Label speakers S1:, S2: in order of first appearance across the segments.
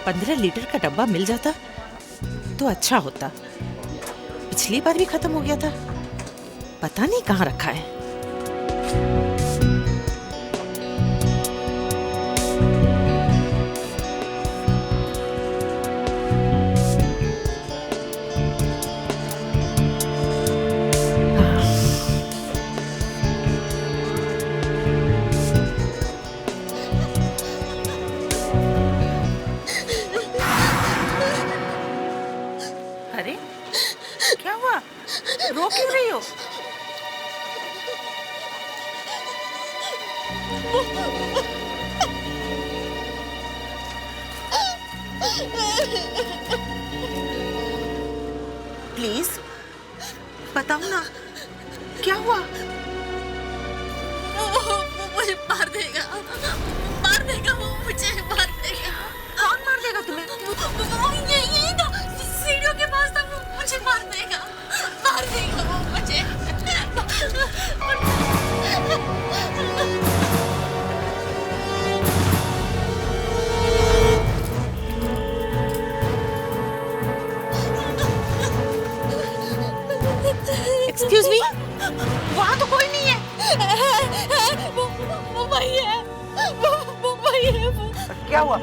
S1: 15 litre का डब्बा मिल जाता तो अच्छा होता। पिछली बार भी खत्म हो गया था, पता नहीं कहाँ रखा है। अरे क्या हुआ, रो क्यों रही हो? प्लीज बताओ ना, क्या हुआ?
S2: वो मुझे मार देगा, मार देगा, वो मुझे मार देगा।
S1: कौन मार देगा तुम्हें?
S2: वो यही था, सीढ़ियों के पास था, वो मुझे मार देगा वो मुझे।
S1: एक्सक्यूज मी, वहाँ तो कोई नहीं है।
S2: वो वही है, वो वही है। वो
S3: क्या हुआ?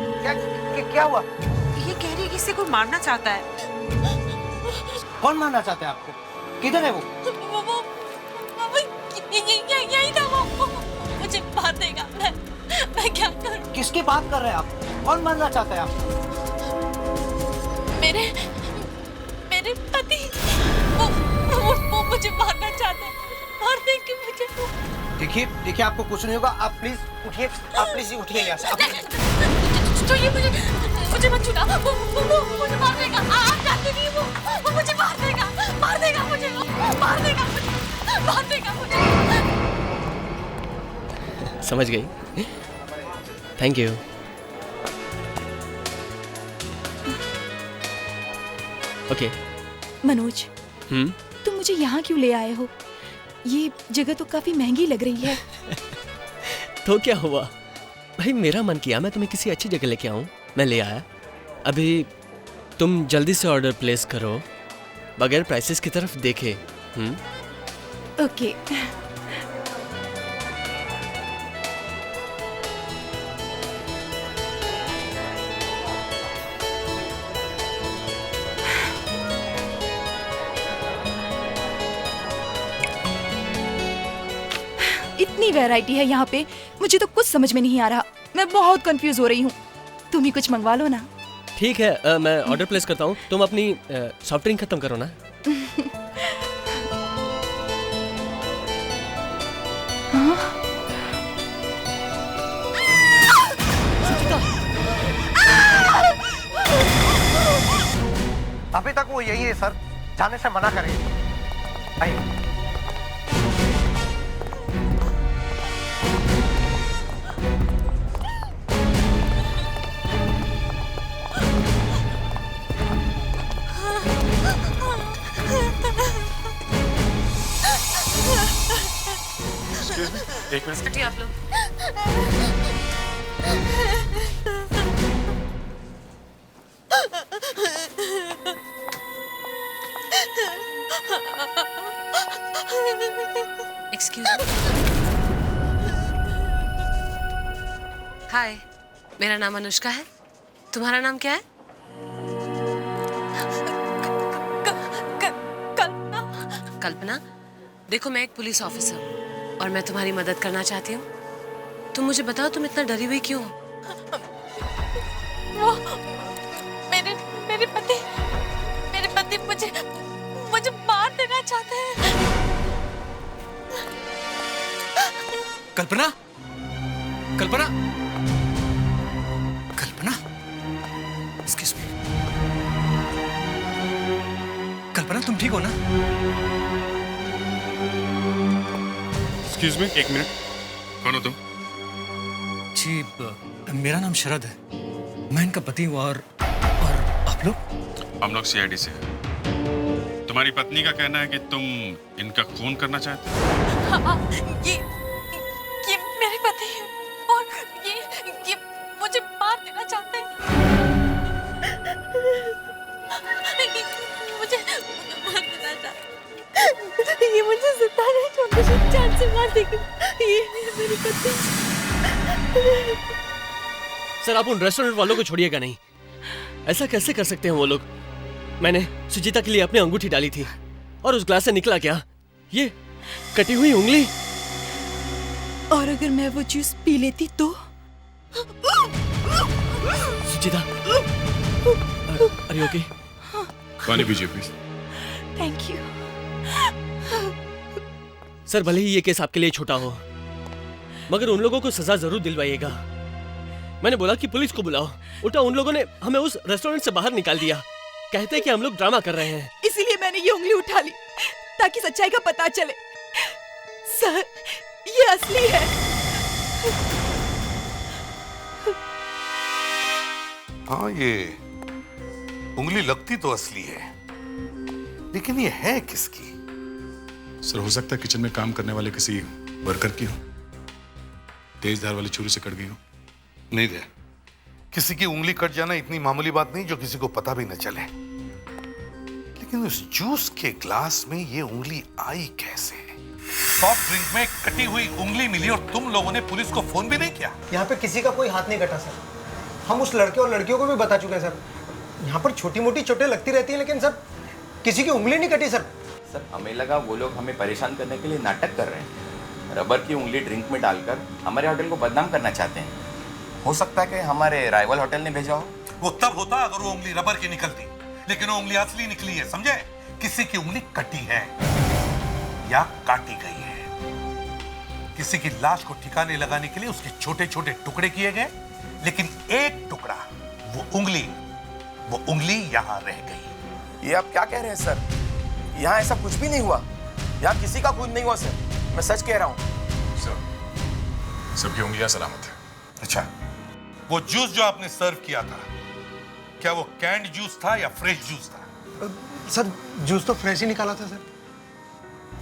S3: क्या हुआ?
S1: ये कह रही है कि इसे कोई मारना चाहता है।
S3: कौन मारना चाहता है आपको? किधर है वो?
S2: यही था, वो मुझे मार देगा। मैं क्या करूं?
S3: किसकी बात कर रहे हैं आप? कौन मारना चाहता है आपको?
S2: मेरे पति, वो मुझे मारना चाहते हैं, मार देंगे मुझे।
S3: देखिए आपको कुछ नहीं होगा। आप प्लीज उठिए, आप प्लीज उठिए यहाँ से।
S2: तो ये मुझे मत छूना, वो मुझे मार देगा। आप जानते नहीं, वो मुझे मार देगा मुझे, मार देगा मुझे।
S4: समझ गई? Thank you. ओके।
S5: मनोज, तुम मुझे यहाँ क्यों ले आए हो? ये जगह तो काफी महंगी लग रही है।
S4: तो क्या हुआ भाई, मेरा मन किया मैं तुम्हें किसी अच्छी जगह लेके आऊं, मैं ले आया। अभी तुम जल्दी से ऑर्डर प्लेस करो बगैर प्राइसेस की तरफ देखे।
S5: ओके। इतनी वैरायटी है यहाँ पे, मुझे तो कुछ समझ में नहीं आ रहा। मैं बहुत कंफ्यूज हो रही हूँ। तुम ही कुछ मंगवा लो ना।
S4: ठीक है, मैं ऑर्डर प्लेस करता हूँ। तुम अपनी सॉफ्ट ड्रिंक खत्म करो ना।
S3: अभी तक वो यही है सर, जाने से मना करें। आइए।
S6: एक मिनट
S2: हटिए आप लोग। Excuse me. हाय, मेरा नाम अनुष्का है। तुम्हारा नाम क्या है? कल्पना। देखो, मैं एक पुलिस ऑफिसर हूँ और मैं तुम्हारी मदद करना चाहती हूँ। तुम मुझे बताओ, तुम इतना डरी हुई क्यों हो? वो मेरे पति मुझे मार देना चाहते हैं।
S6: कल्पना, कल्पना, एक्सक्यूज मी। कल्पना, तुम ठीक हो ना?
S7: एक्सक्यूज मी, एक मिनट। कौन हो तुम?
S6: जी, मेरा नाम शरद है। मैं इनका पति हूँ। और आप लोग?
S7: हम लोग सीआईडी से हैं। तुम्हारी पत्नी का कहना है कि तुम इनका खून करना चाहते हो।
S2: हाँ, ये मेरे पति हैं और ये मुझे मार देना चाहते हैं। मुझे जान से मार देगी। ये मेरी पत्नी।
S4: सर आप उन रेस्टोरेंट वालों को छोड़िएगा नहीं, ऐसा कैसे कर सकते हैं वो लोग? मैंने सुजीता के लिए अपनी अंगूठी डाली थी और उस ग्लास से निकला क्या? ये कटी हुई उंगली।
S5: और अगर मैं वो जूस पी लेती तो?
S4: सुजीता, अरे ओके?
S7: पानी पीजिए प्लीज।
S5: Thank you.
S4: सर भले ही ये केस आपके लिए छोटा हो, मगर उन लोगों को सजा जरूर दिलवाइएगा। मैंने बोला कि पुलिस को बुलाओ, उल्टा उन लोगों ने हमें उस रेस्टोरेंट से बाहर निकाल दिया। कहते हैं कि हम लोग ड्रामा कर रहे हैं।
S5: इसीलिए मैंने ये उंगली उठा ली ताकि सच्चाई का पता चले। सर ये असली है।
S8: हाँ, ये उंगली लगती तो असली है, लेकिन ये है किसकी?
S7: सर हो सकता है किचन में काम करने वाले किसी वर्कर की हो, तेज धार वाली छुरी से कट गई हो।
S8: नहीं दे, किसी की उंगली कट जाना इतनी मामूली बात नहीं जो किसी को पता भी न चले। लेकिन उस जूस के ग्लास में ये उंगली आई कैसे? सॉफ्ट ड्रिंक में कटी हुई उंगली मिली और तुम लोगों ने पुलिस को फोन भी नहीं किया?
S3: यहाँ पे किसी का कोई हाथ नहीं कटा सर। हम उस लड़के और लड़कियों को भी बता चुके हैं सर। यहाँ पर छोटी मोटी चोटें लगती रहती हैं, लेकिन सर किसी की उंगली नहीं कटी सर।
S9: सर हमें लगा वो लोग हमें परेशान करने के लिए नाटक कर रहे हैं, रबर की उंगली ड्रिंक में डालकर हमारे होटल को बदनाम करना चाहते हैं। हो सकता है कि हमारे राइवल होटल ने भेजा हो।
S8: वो तब होता अगर वो उंगली रबर की निकलती, लेकिन वो उंगली असली निकली है, समझे? किसी की उंगली कटी है या काटी गई है। किसी की लाश को ठिकाने लगाने के लिए उसके छोटे छोटे टुकड़े किए गए, लेकिन एक टुकड़ा, वो उंगली यहां रह गई।
S9: ये आप क्या कह रहे हैं सर? यहाँ ऐसा कुछ भी नहीं हुआ, यहाँ किसी का खून नहीं हुआ सर, मैं सच कह रहा हूँ।
S7: सर सबकी उंगलियां सलामत है।
S8: अच्छा, वो जूस जो आपने सर्व किया था, क्या वो कैंड जूस था या फ्रेश जूस था?
S3: सर जूस तो फ्रेश ही निकाला था सर।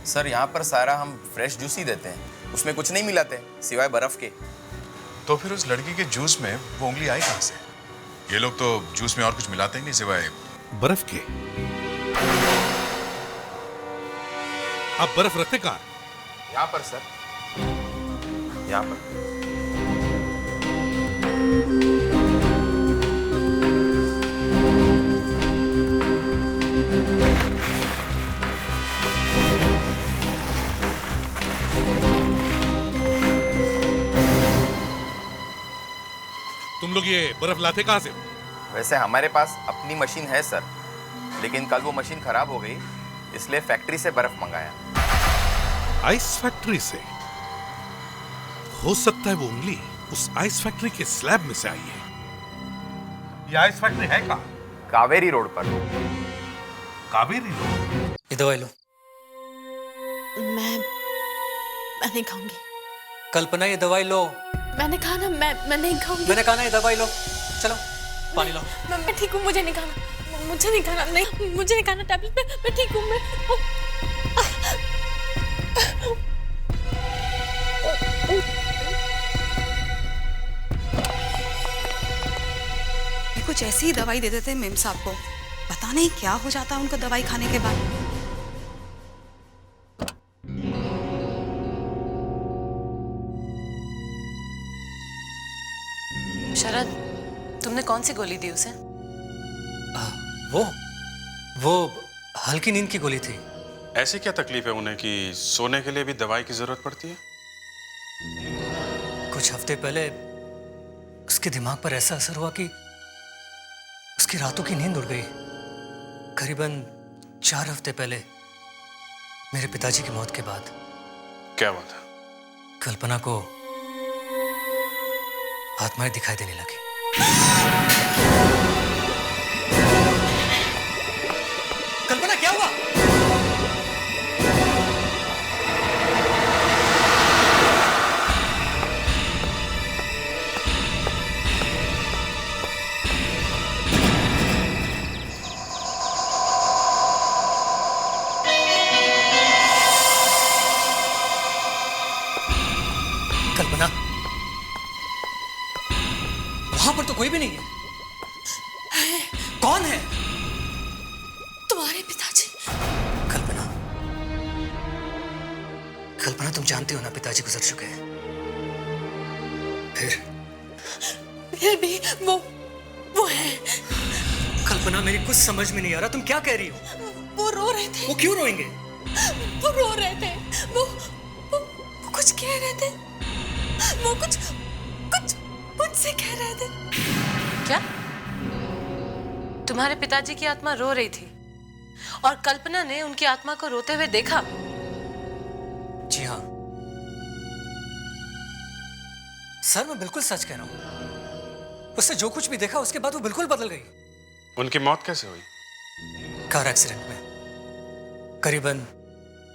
S9: सर यहाँ पर सारा हम फ्रेश जूस ही देते हैं, उसमें कुछ नहीं मिलाते सिवाय बर्फ के।
S7: तो फिर उस लड़की के जूस में वो उंगली आई कहां से? ये लोग तो जूस में और कुछ मिलाते ही नहीं सिवाय
S8: बर्फ के। आप बर्फ रखते कहाँ?
S9: यहाँ पर सर, यहाँ पर।
S8: तुम लोग ये बर्फ लाते कहाँ से?
S9: वैसे हमारे पास अपनी मशीन है सर, लेकिन कल वो मशीन खराब हो गई, इसलिए फैक्ट्री से बर्फ मंगाया।
S8: आइस फैक्ट्री से? हो सकता है वो उंगली उस आइस फैक्ट्री के स्लैब में से आई है। ये आइस फैक्ट्री है कहाँ?
S9: कावेरी रोड पर।
S8: कावेरी रोड?
S6: ये दवाई लो।
S2: मैं नहीं खाऊंगी।
S6: कल्पना ये दवाई लो।
S2: मैंने कहा ना मैं नहीं खाऊंगी।
S6: मैंने कहा ना ये दवाई लो। चलो पानी लो।
S2: मैं ठीक हूँ, मुझे नहीं खाना, मुझे नहीं खाना, नहीं मुझे नहीं खाना टैबलेट। मैं ठीक हूँ।
S10: कुछ ऐसी ही दवाई दे देते मेम साहब को, पता नहीं क्या हो जाता उनको दवाई खाने के बाद।
S2: शरद, तुमने कौन सी गोली दी उसे?
S6: वो हल्की नींद की गोली थी।
S7: ऐसी क्या तकलीफ है उन्हें कि सोने के लिए भी दवाई की जरूरत पड़ती है?
S6: कुछ हफ्ते पहले उसके दिमाग पर ऐसा असर हुआ कि उसकी रातों की नींद उड़ गई। करीबन 4 हफ्ते पहले मेरे पिताजी की मौत के बाद।
S7: क्या हुआ था?
S6: कल्पना को आत्माएं दिखाई देने लगी। कल्पना क्या हुआ? कल्पना, वहां पर तो कोई भी नहीं है। कौन है?
S2: तुम्हारे पिताजी।
S6: कल्पना, कल्पना, तुम जानती हो ना पिताजी गुजर चुके हैं।
S2: फिर भी वो है।
S6: कल्पना, मेरी कुछ समझ में नहीं आ रहा, तुम क्या कह रही हो?
S2: वो रो रहे थे।
S6: वो क्यों रोएंगे?
S2: वो रो रहे थे। वो कुछ कह रहे थे। वो कुछ मुझसे कह रहे थे। क्या? तुम्हारे पिताजी की आत्मा रो रही थी और कल्पना ने उनकी आत्मा को रोते हुए देखा?
S6: जी हाँ सर, मैं बिल्कुल सच कह रहा हूँ। उसने जो कुछ भी देखा उसके बाद वो बिल्कुल बदल गई।
S7: उनकी मौत कैसे हुई?
S6: कार एक्सीडेंट में, करीबन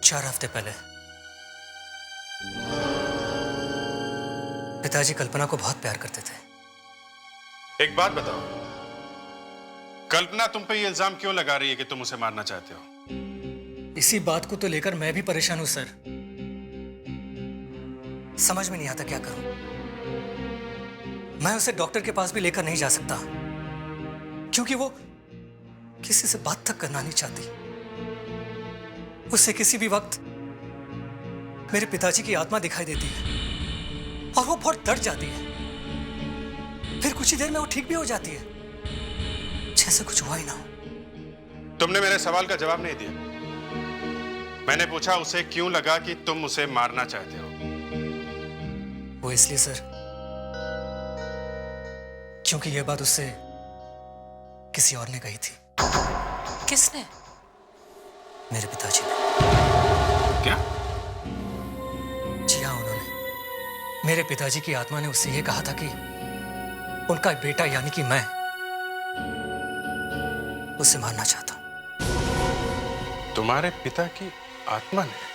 S6: 4 हफ्ते पहले। पिताजी कल्पना को बहुत प्यार करते थे।
S7: एक बात बताओ, कल्पना तुम पे ये इल्जाम क्यों लगा रही है कि तुम उसे मारना चाहते हो?
S6: इसी बात को तो लेकर मैं भी परेशान हूं सर। समझ में नहीं आता क्या करूं। मैं उसे डॉक्टर के पास भी लेकर नहीं जा सकता क्योंकि वो किसी से बात तक करना नहीं चाहती। उसे किसी भी वक्त मेरे पिताजी की आत्मा दिखाई देती है और वो बहुत डर जाती है। फिर कुछ ही देर में वो ठीक भी हो जाती है, जैसे कुछ हुआ ही ना हो।
S7: तुमने मेरे सवाल का जवाब नहीं दिया। मैंने पूछा उसे क्यों लगा कि तुम उसे मारना चाहते हो?
S6: वो इसलिए सर क्योंकि यह बात उससे किसी और ने कही थी।
S2: किसने?
S6: मेरे पिताजी ने।
S7: क्या?
S6: जी हाँ, उन्होंने। मेरे पिताजी की आत्मा ने उससे यह कहा था कि उनका बेटा यानी कि मैं उसे मारना चाहता हूं।
S7: तुम्हारे पिता की आत्मा ने?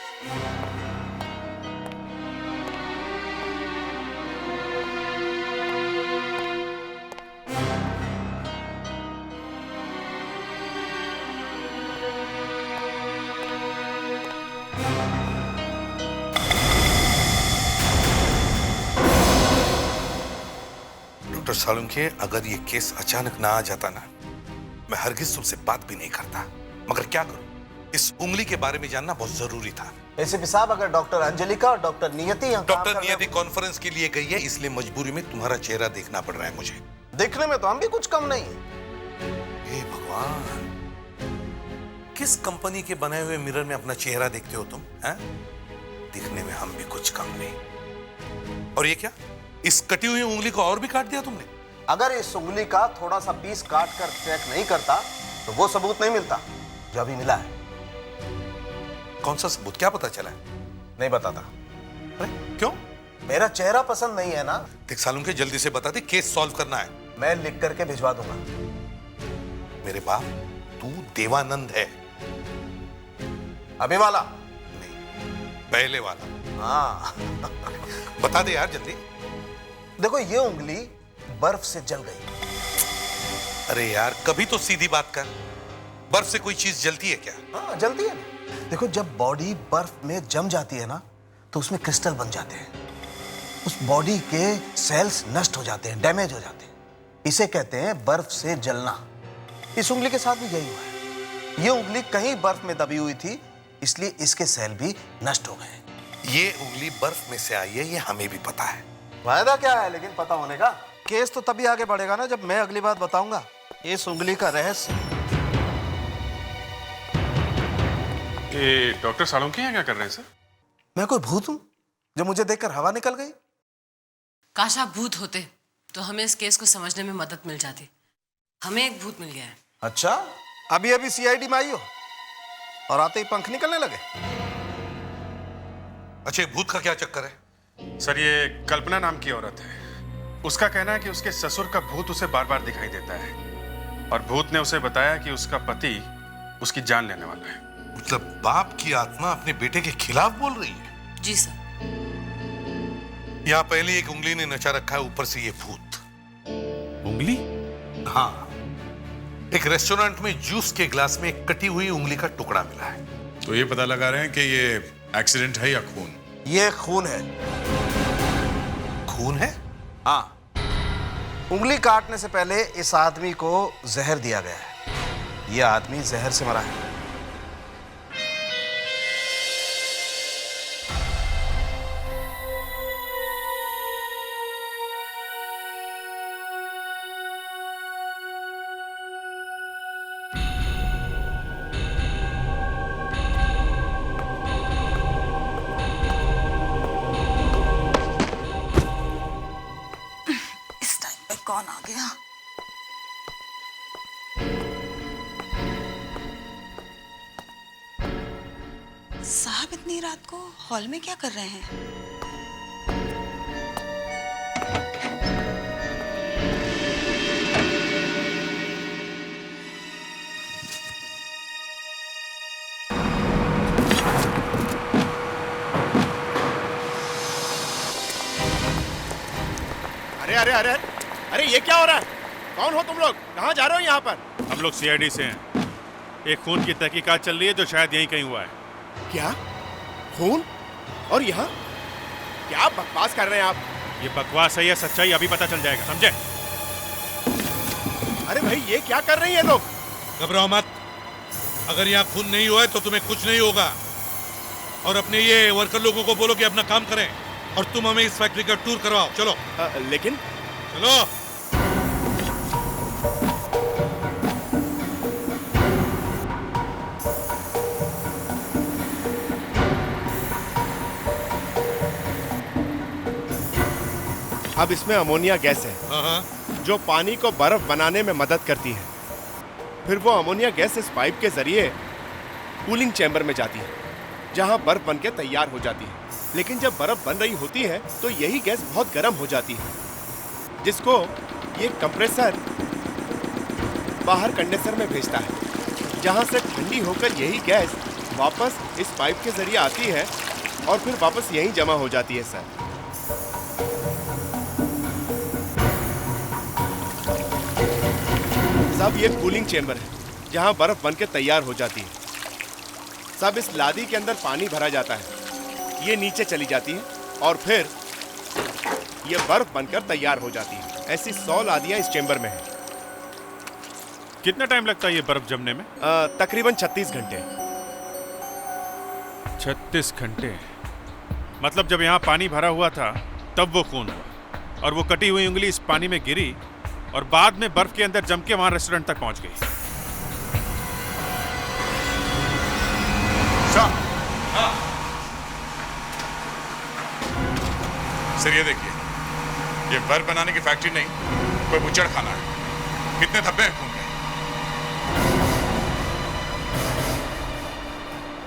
S8: डॉक्टर सालुंखे, अगर ये केस अचानक ना आ जाता ना, मैं हरगिज तुमसे बात भी नहीं करता। मगर क्या करूं, इस उंगली के बारे में जानना बहुत जरूरी था।
S3: एसीपी साहब, अगर डॉक्टर अंजलिका और डॉक्टर नियति यहाँ काम
S8: डॉक्टर
S3: कर रहे
S8: नियति कॉन्फ्रेंस के लिए गई है, इसलिए मजबूरी में तुम्हारा चेहरा देखना पड़ रहा है मुझे।
S3: देखने में तो हम भी कुछ कम नहीं है।
S8: हे भगवान, किस कंपनी के बनाए हुए मिरर में अपना चेहरा देखते हो तुम? हैं? दिखने में हम भी कुछ कम नहीं। और ये क्या, इस कटी हुई उंगली को और भी काट दिया तुमने?
S3: अगर इस उंगली का थोड़ा सा पीस काट कर चेक नहीं करता तो वो सबूत नहीं मिलता जो अभी मिला है।
S8: कौन सा सबूत? क्या पता चला है?
S3: नहीं बताता।
S8: अरे क्यों?
S3: मेरा चेहरा पसंद नहीं है ना।
S8: देख सालुंखे, जल्दी से बता दे, केस सॉल्व करना है।
S3: मैं लिख करके भिजवा दूंगा।
S8: मेरे बाप, तू देवानंद है।
S3: अभी वाला
S8: नहीं, पहले वाला।
S3: हाँ।
S8: बता दे यार जल्दी।
S3: देखो, ये उंगली बर्फ से जल गई।
S8: अरे यार, कभी तो सीधी बात कर। बर्फ से कोई चीज जलती है क्या?
S3: हाँ, जलती है ना। देखो, जब बॉडी बर्फ में जम जाती है ना तो उसमें क्रिस्टल बन जाते हैं। उस बॉडी के सेल्स नष्ट हो जाते हैं, डैमेज हो जाते हैं। इसे कहते हैं बर्फ से जलना। इस उंगली के साथ भी यही हुआ है। ये उंगली कहीं बर्फ में दबी हुई थी, इसलिए इसके सेल भी नष्ट हो गए।
S8: ये उंगली बर्फ में से आई है, ये हमें भी पता है।
S3: फायदा क्या है लेकिन पता होने का? केस तो तभी आगे बढ़ेगा ना जब मैं अगली बात बताऊंगा इस उंगली का रहस्य।
S7: ये डॉक्टर सालुंखे यहाँ क्या कर रहे हैं सर?
S3: मैं कोई भूत हूं जो मुझे देखकर हवा निकल गई?
S2: काश आप भूत होते तो हमें इस केस को समझने में मदद मिल जाती। हमें एक भूत मिल गया है।
S3: अच्छा, अभी अभी सीआईडी में आई हो और आते ही पंख निकलने लगे?
S8: अच्छा, भूत का क्या चक्कर है?
S7: सर, ये कल्पना नाम की औरत है। उसका कहना है कि उसके ससुर का भूत उसे बार बार दिखाई देता है और भूत ने उसे बताया कि उसका पति उसकी जान लेने वाला है।
S8: मतलब बाप की आत्मा अपने बेटे के खिलाफ बोल रही है?
S2: जी सर।
S8: यहाँ पहले एक उंगली ने नचा रखा है, ऊपर से ये भूत।
S7: उंगली?
S8: हाँ, एक रेस्टोरेंट में जूस के ग्लास में एक कटी हुई उंगली का टुकड़ा मिला है।
S7: तो ये पता लगा रहे हैं कि ये एक्सीडेंट है या खून?
S3: ये खून है।
S8: खून है?
S3: हाँ, उंगली काटने से पहले इस आदमी को जहर दिया गया है। यह आदमी जहर से मरा है।
S10: रात को हॉल में क्या कर रहे हैं?
S11: अरे अरे अरे अरे ये क्या हो रहा है? कौन हो तुम लोग? कहाँ जा रहे हो यहाँ पर?
S7: हम लोग सीआईडी से हैं। एक खून की तहकीकात चल रही है जो शायद यहीं कहीं हुआ है।
S11: क्या? खून? और यहाँ? क्या बकवास कर रहे हैं आप?
S7: ये बकवास है या सच्चाई अभी पता चल जाएगा, समझे?
S11: अरे भाई ये क्या कर रही है लोग?
S8: घबराओ मत। अगर यहाँ खून नहीं हुआ है तो तुम्हें कुछ नहीं होगा। और अपने ये वर्कर लोगों को बोलो कि अपना काम करें और तुम हमें इस फैक्ट्री का टूर करवाओ। चलो।
S11: लेकिन
S8: चलो।
S11: अब इसमें अमोनिया गैस है
S8: हाँ।
S11: जो पानी को बर्फ बनाने में मदद करती है। फिर वो अमोनिया गैस इस पाइप के जरिए कूलिंग चैम्बर में जाती है जहां बर्फ बनके तैयार हो जाती है। लेकिन जब बर्फ बन रही होती है तो यही गैस बहुत गर्म हो जाती है जिसको ये कंप्रेसर बाहर कंडेंसर में भेजता है जहां से ठंडी होकर यही गैस वापस इस पाइप के जरिए आती है और फिर वापस यहीं जमा हो जाती है सर। सब ये कूलिंग चेंबर है जहां बर्फ बनके तैयार हो जाती है। सब इस लादी के अंदर पानी भरा जाता है, ये नीचे चली जाती है और फिर ये बर्फ बनकर तैयार हो जाती है। ऐसी 100 लादियां इस चेंबर में हैं।
S7: कितना टाइम लगता है ये बर्फ जमने में?
S11: तकरीबन 36 घंटे।
S7: 36 घंटे? मतलब जब यहाँ पानी भरा हुआ था तब वो खून हुआ और वो कटी हुई उंगली इस पानी में गिरी और बाद में बर्फ के अंदर जम के वहां रेस्टोरेंट तक पहुंच गई।
S8: सर ये देखिए, ये बर्फ बनाने की फैक्ट्री नहीं, कोई बुच्चड़ खाना है। कितने धब्बे हैं खून के?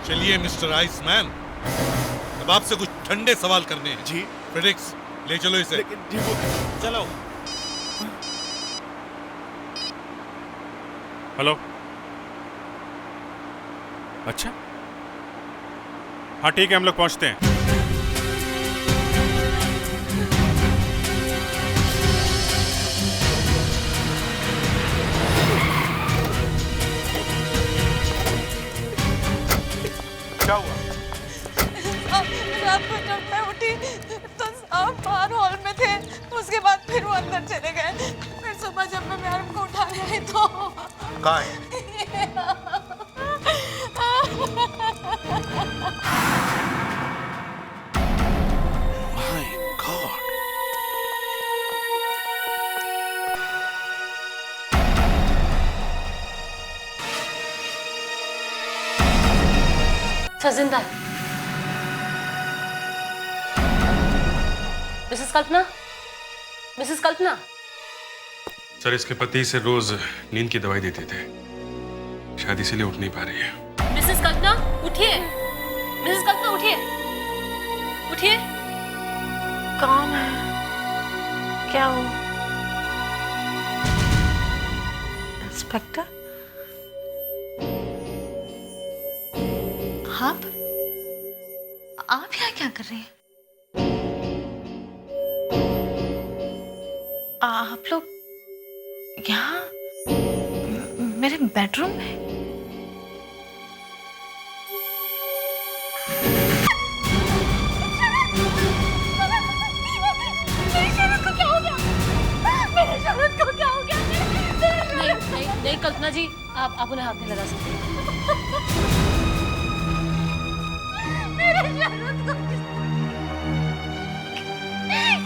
S8: चलिए मिस्टर आइसमैन, अब आपसे कुछ ठंडे सवाल करने हैं।
S11: जी।
S8: फेडेक्स ले चलो इसे।
S11: लेकिन जी वो
S7: चलो। हेलो। अच्छा, हाँ ठीक है, हम लोग पहुंचते हैं। क्या हुआ?
S12: रात को जब मैं उठी तो आप बाहर हॉल में थे, उसके बाद फिर वो अंदर चले गए। फिर सुबह जब मैं मैडम को उठाने आई तो
S3: कहाँ है? My God.
S2: जिंदा है। मिसेस कल्पना, मिसेस कल्पना।
S7: सर, इसके पति से रोज नींद की दवाई देते थे, शायद इसीलिए उठ नहीं पा रही है।
S2: मिसेस कल्पना उठिए, मिसेस कल्पना उठिए, उठिए।
S1: कौन है? क्या हो? इंस्पेक्टर?
S12: आप यहाँ क्या कर रहे हैं? आप लोग यहाँ मेरे बेडरूम में? मेरी शरद को क्या हो गया? मेरी शरद को क्या हो गया?
S2: नहीं कल्पना जी, आप उन्हें हाथ नहीं लगा सकते।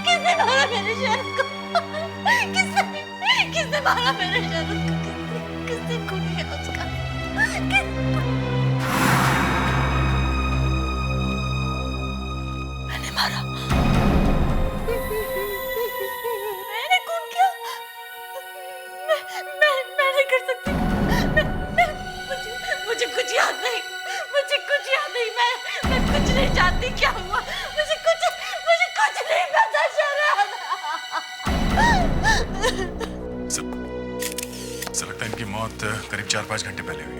S12: किसने मारा मेरे शरद को? किसने मारा मेरे शरद को? किसने खून किया उसका? मैंने मारा। मैंने खून किया? मैं नहीं कर सकती। मुझे कुछ याद नहीं। मैं कुछ नहीं जानती क्या हुआ, मुझे कुछ नहीं पता शरद।
S7: ऐसा लगता है इनकी मौत करीब 4-5 घंटे पहले हुई।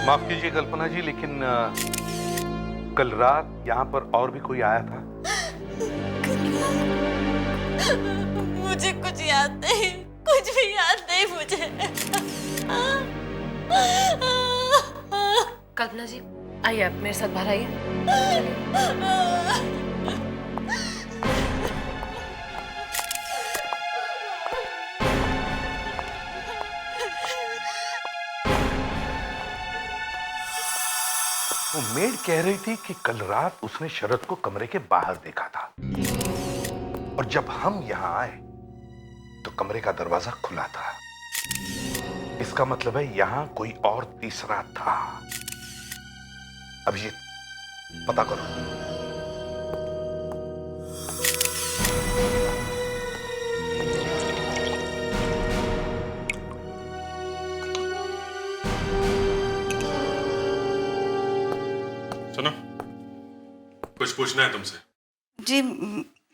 S8: माफ कीजिए कल्पना जी, लेकिन कल रात यहाँ पर और भी कोई आया था?
S12: मुझे कुछ याद नहीं, कुछ भी याद नहीं मुझे।
S2: कल्पना जी आइए, आप मेरे साथ बाहर आइए।
S8: वो मेड कह रही थी कि कल रात उसने शरद को कमरे के बाहर देखा था, और जब हम यहां आए तो कमरे का दरवाजा खुला था। इसका मतलब है यहां कोई और तीसरा था। अभिजीत, पता करो।
S7: सुनो, कुछ पूछना है तुमसे।
S10: जी,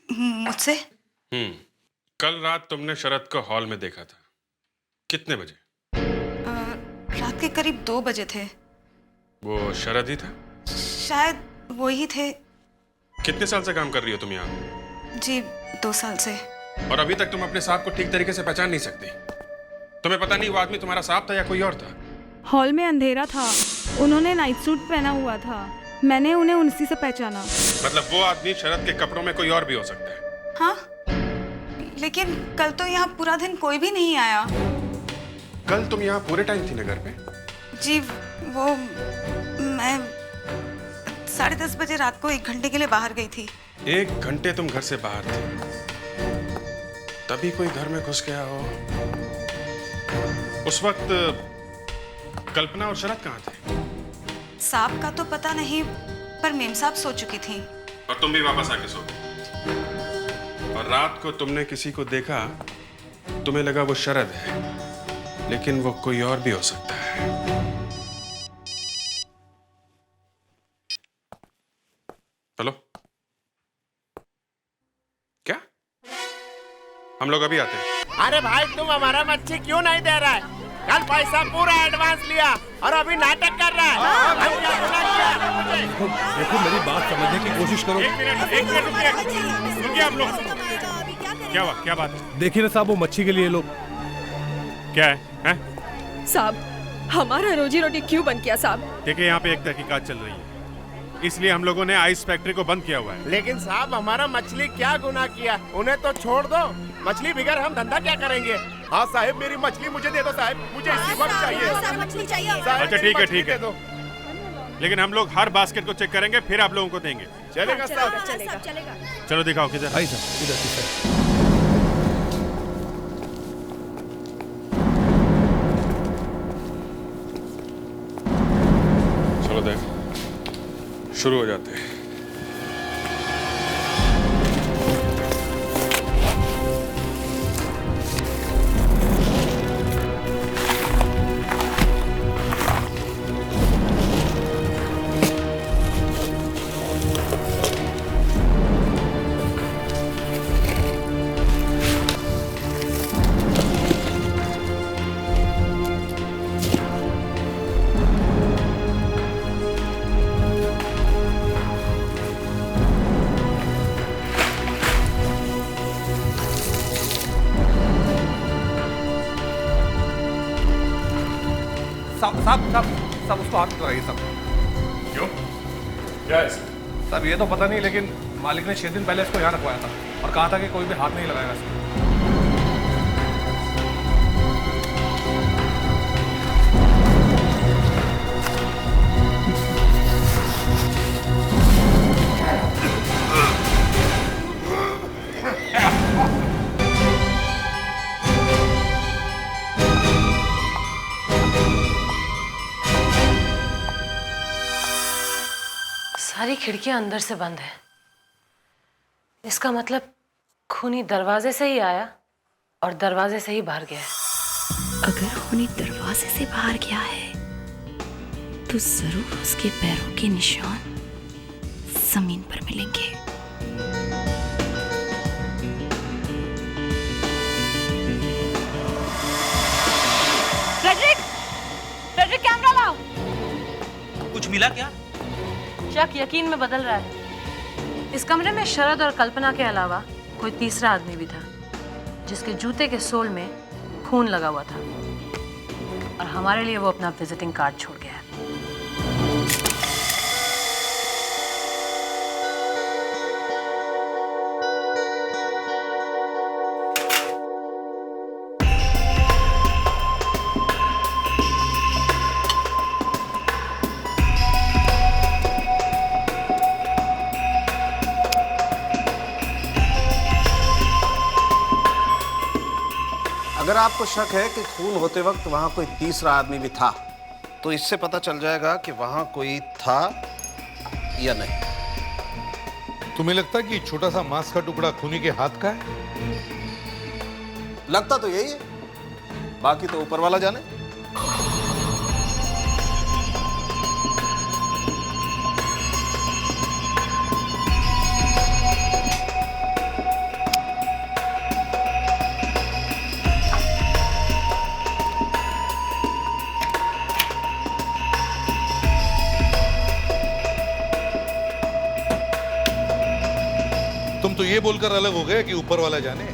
S10: मुझसे?
S7: कल रात तुमने शरद को हॉल में देखा था, कितने बजे?
S10: रात के करीब 2 बजे थे।
S7: वो शरद ही था?
S10: शायद वो ही थे।
S7: कितने साल से काम कर रही हो तुम यहाँ?
S10: जी, 2 साल से।
S7: और अभी तक तुम अपने सांप को ठीक तरीके से पहचान नहीं सकती? तुम्हें पता नहीं वो आदमी तुम्हारा सांप था या कोई और था?
S13: हॉल में अंधेरा था, उन्होंने नाइट सूट पहना हुआ था, मैंने उन्हें उसी से पहचाना।
S7: मतलब वो आदमी शरद के कपड़ों में कोई और भी हो सकता है?
S10: हाँ, लेकिन कल तो यहाँ पूरा दिन कोई भी नहीं आया।
S7: कल तुम यहाँ पूरे टाइम थी ना घर पे?
S10: जी, वो मैं 10:30 बजे रात को 1 घंटे के लिए बाहर गई थी।
S7: 1 घंटे तुम घर से बाहर थे, तभी कोई घर में घुस गया हो। उस वक्त कल्पना और शरद कहाँ थे?
S10: साहब का तो पता नहीं, पर मेम साहब सो चुकी थी।
S7: और तुम भी वापस आके सो गई। और रात को तुमने किसी को देखा, तुम्हें लगा वो शरद है, लेकिन वो कोई और भी हो सकता है। हेलो, क्या? हम लोग अभी आते हैं।
S11: अरे भाई, तुम हमारा मच्छी क्यों नहीं दे रहा है? कल पैसा पूरा एडवांस लिया और अभी नाटक कर रहा है। हम क्या गुनाह किया?
S14: देखो मेरी बात समझने की कोशिश करो।
S7: एक मिनट रुकिए आप लोग। क्या हुआ, क्या बात है?
S14: देखिए ना साहब, वो मच्छी के लिए लोग।
S7: क्या है?
S15: साहब, हमारा रोजी रोटी क्यों बंद किया साहब?
S7: देखिए, यहाँ पे एक तहकीकात चल रही है, इसलिए हम लोगों ने आइस फैक्ट्री को बंद किया हुआ है।
S11: लेकिन साहब, हमारा मछली क्या गुनाह किया? उन्हें तो छोड़ दो, मछली बिगर हम धंधा क्या करेंगे? हाँ साहब, मेरी मछली मुझे दे दो साहब, मुझे इसी वक्त चाहिए।
S12: मछली चाहिए।
S7: अच्छा ठीक है, लेकिन हम लोग हर बास्केट को चेक करेंगे, फिर आप लोगों को देंगे।
S11: चलेगा साहब?
S12: चलेगा।
S7: चलो दिखाओ किधर।
S14: आई साहब, इधर।
S7: चलो देख, शुरू हो जाते हैं।
S14: सब उसको हाथ लगाइए सब।
S7: क्यों? क्या है?
S14: सब ये तो पता नहीं, लेकिन मालिक ने 6 दिन पहले इसको यहाँ रखवाया था और कहा था कि कोई भी हाथ नहीं लगाएगा इसको।
S2: सारी खिड़कियां अंदर से बंद है। इसका मतलब खूनी दरवाजे से ही आया और दरवाजे से ही बाहर गया है।
S5: अगर खूनी दरवाजे से बाहर गया है तो जरूर उसके पैरों के निशान जमीन पर मिलेंगे।
S12: फ्रेडरिक, फ्रेडरिक कैमरा लाओ।
S16: कुछ मिला क्या?
S2: शक यकीन में बदल रहा है। इस कमरे में शरद और कल्पना के अलावा कोई तीसरा आदमी भी था, जिसके जूते के सोल में खून लगा हुआ था, और हमारे लिए वो अपना विजिटिंग कार्ड छोड़ गया है।
S3: अगर आपको शक है कि खून होते वक्त वहां कोई तीसरा आदमी भी था, तो इससे पता चल जाएगा कि वहां कोई था या नहीं।
S8: तुम्हें लगता है कि छोटा सा मांस का टुकड़ा खूनी के हाथ का है?
S3: लगता तो यही है, बाकी तो ऊपर वाला जाने।
S8: तुम तो ये बोलकर अलग हो गए कि ऊपर वाला जाने।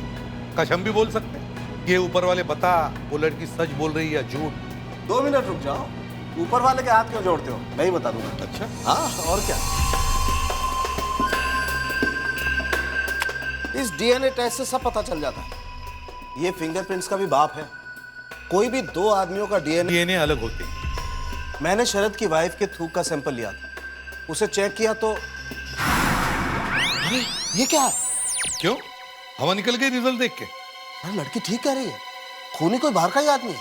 S8: काश हम भी बोल सकते हैं कि ये ऊपर वाले बता वो लड़की सच बोल रही है या झूठ।
S3: 2 मिनट रुक जाओ, ऊपर वाले के हाथ क्यों जोड़ते हो? मैं ही बता दूंगा।
S8: अच्छा,
S3: हाँ और क्या। इस डीएनए टेस्ट से सब पता चल जाता है। ये फिंगरप्रिंट्स का भी बाप है। कोई भी 2 आदमियों का डीएनए
S8: अलग होते हैं।
S3: मैंने शरद की वाइफ के थूक का सैंपल लिया था, उसे चेक किया तो अरे ये क्या है?
S8: क्यों? हवा निकल गई रिजल्ट देख के?
S3: अरे लड़की ठीक कह रही है, खूनी कोई बाहर का ही आदमी है।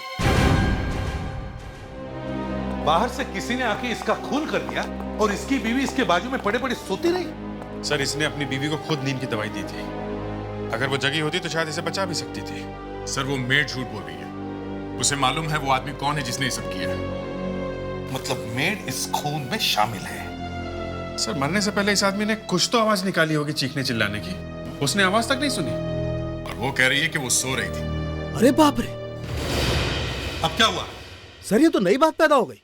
S8: बाहर से किसी ने आके इसका खून कर दिया और इसकी बीवी इसके बाजू में पड़े पड़े सोती रही।
S7: सर, इसने अपनी बीवी को खुद नींद की दवाई दी थी। अगर वो जगी होती तो शायद इसे बचा भी सकती थी।
S17: सर, वो मेड झूठ बोल रही है। उसे मालूम है वो आदमी कौन है जिसने ये सब किया है।
S8: मतलब मेड इस खून में शामिल है।
S7: सर, मरने से पहले इस आदमी ने कुछ तो आवाज निकाली होगी चीखने चिल्लाने की। उसने आवाज तक नहीं सुनी।
S17: और वो कह रही है कि वो सो रही थी।
S11: अरे बाप रे,
S8: अब क्या हुआ?
S11: सर ये तो नई बात पैदा हो गई।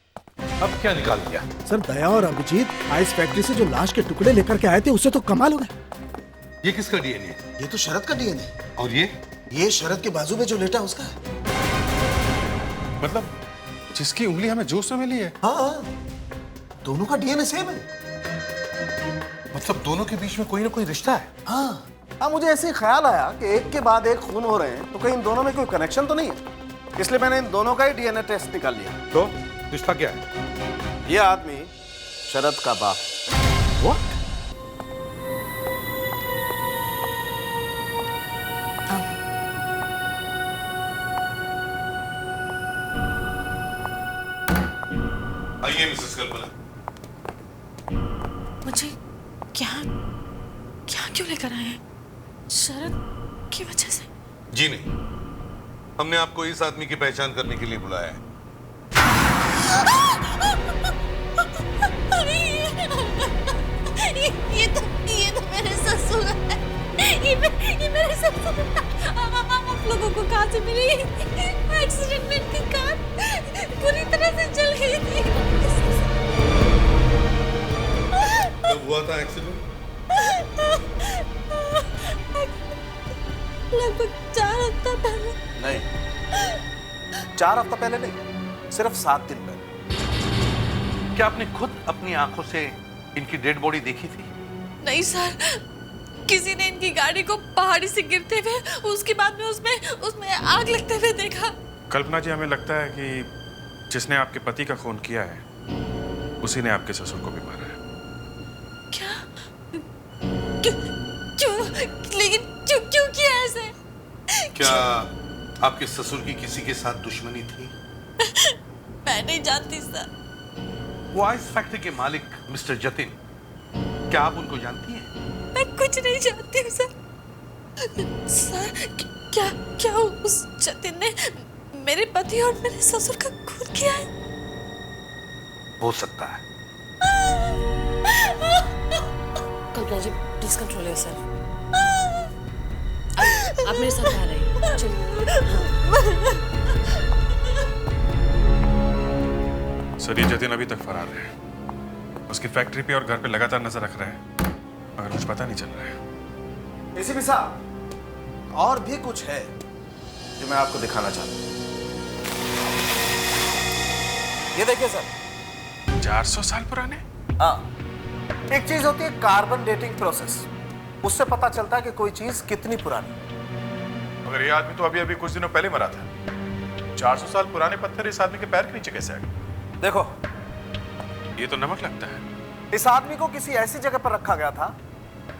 S8: अब क्या निकाल दिया?
S11: सर दया और अभिजीत आइस फैक्ट्री से जो लाश के टुकड़े लेकर के आए थे, उससे तो कमाल हो गया।
S8: ये किसका डीएनए है?
S3: ये तो शरद का डीएनए।
S8: और
S3: ये शरद के बाजू में जो लेटा उसका है।
S7: मतलब जिसकी उंगली हमें जोश में मिली है?
S3: हाँ, दोनों का डीएनए सेम है।
S8: मतलब दोनों के बीच में कोई ना कोई रिश्ता है।
S3: हाँ, मुझे ऐसे ही ख्याल आया कि एक के बाद एक खून हो रहे हैं, तो कहीं इन दोनों में कोई कनेक्शन तो नहीं है। इसलिए मैंने इन दोनों का ही डीएनए टेस्ट निकाल लिया।
S8: तो रिश्ता क्या है?
S3: ये आदमी शरद का बाप।
S8: What? आइए मिसेस कल्पना।
S12: मुझे क्या क्या क्यों लेकर आए हैं? शरद की वजह से?
S8: जी नहीं, हमने आपको इस आदमी की पहचान करने के लिए बुलाया है।
S12: ये तो मेरे ससुर है। ये मेरे ससुर है। आप लोगों को कहाँ से मिली? एक्सीडेंट में इनकी कार पूरी तरह से जल गई थी।
S8: कब हुआ था एक्सीडेंट?
S12: लगभग 4 हफ्ता पहले।
S3: नहीं, 4 हफ्ता पहले नहीं, सिर्फ 7 दिन पहले।
S8: क्या आपने खुद अपनी आंखों से इनकी डेड बॉडी देखी थी?
S12: नहीं सर, किसी ने इनकी गाड़ी को पहाड़ी से गिरते हुए, उसके बाद में उसमें आग लगते हुए देखा।
S7: कल्पना जी, हमें लगता है कि जिसने आपके पति का खून किया है उसी ने आपके ससुर को भी मारा है।
S12: क्या? क्यों? लेकिन क्यों किया ऐसे?
S8: क्या आपके ससुर की किसी के साथ दुश्मनी थी?
S12: मैं नहीं जानती सर।
S8: वो आइस फैक्ट्री के मालिक मिस्टर जतिन, क्या आप उनको जानती हैं?
S12: मैं कुछ नहीं जानती हूँ सर। क्या क्या उस जतिन ने मेरे पति और मेरे ससुर का खून किया है?
S3: हो सकता है।
S2: कल्पना जी प्लीज कंट्रोल योरसेल्फ। आप मेरे साथ आ रहे हैं, चलिए।
S7: सर ये जतिन अभी तक फरार है। उसकी फैक्ट्री पे और घर पे लगातार नजर रख रहे हैं, मगर कुछ पता नहीं चल रहा है।
S3: एसीपी साहब, और भी कुछ है जो मैं आपको दिखाना चाहता हूँ। ये देखिए सर,
S7: 400 साल पुराने।
S3: हाँ, एक चीज होती है कार्बन डेटिंग प्रोसेस, उससे पता चलता है कि कोई चीज कितनी पुरानी।
S17: मगर ये आदमी तो अभी अभी कुछ दिनों पहले मरा था। 400 साल पुराने पत्थर इस आदमी के पैर के नीचे कैसे आ गए?
S3: देखो,
S7: ये तो नमक लगता है।
S3: इस आदमी को किसी ऐसी जगह पर रखा गया था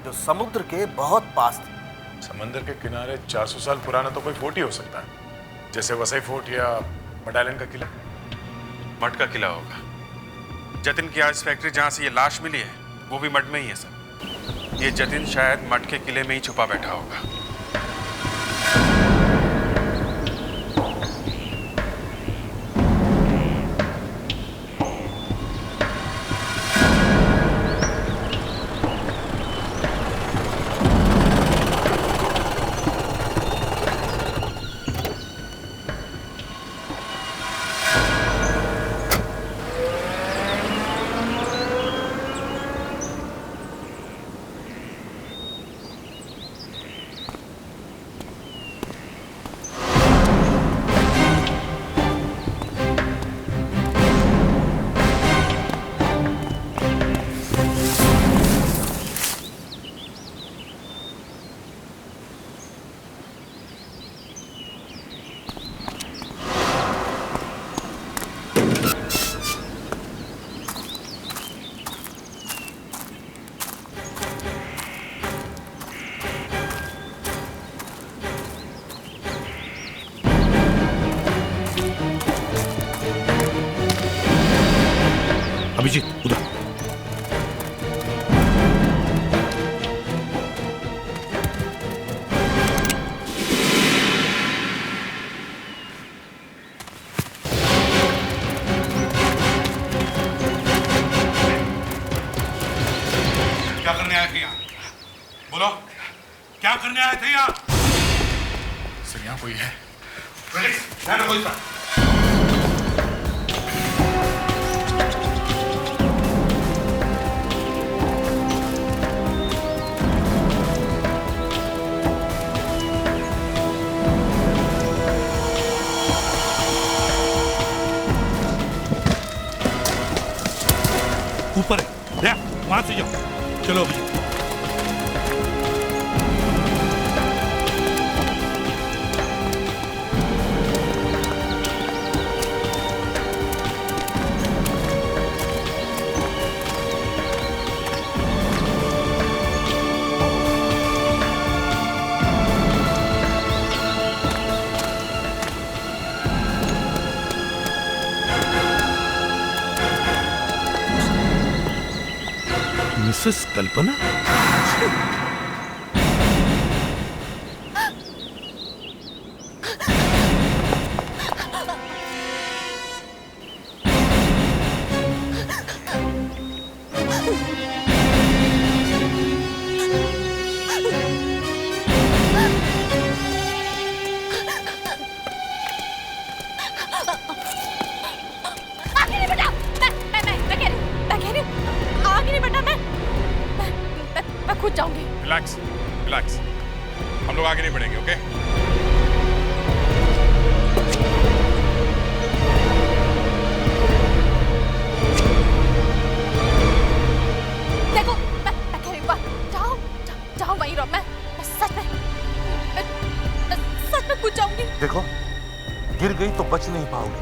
S3: जो समुद्र के बहुत पास थी।
S17: समंदर के किनारे 400 साल पुराना तो कोई फोर्ट ही हो सकता है, जैसे वसई फोर्ट या मडालन का किला।
S7: मठ का किला होगा। जतिन की आज फैक्ट्री जहां से ये लाश मिली है वो भी मठ में ही है सर। ये जतिन शायद मठ के किले में ही छुपा बैठा होगा।
S8: अभिजीत उधर। क्या करने आए थे यहाँ? बोलो, क्या करने आए थे यहाँ?
S17: सर यहाँ कोई है।
S8: कोई था। ऊपर है, वहां से जाओ। चलो अभी। मिसेस कल्पना?
S17: Relax, relax. हम लोग आगे नहीं बढ़ेंगे, ओके?
S12: देखो, मैं कह रही हूँ, जाओ, जाओ वहीं रहो। मैं सच में कूद जाऊंगी।
S8: देखो, गिर गई तो बच नहीं पाओगे।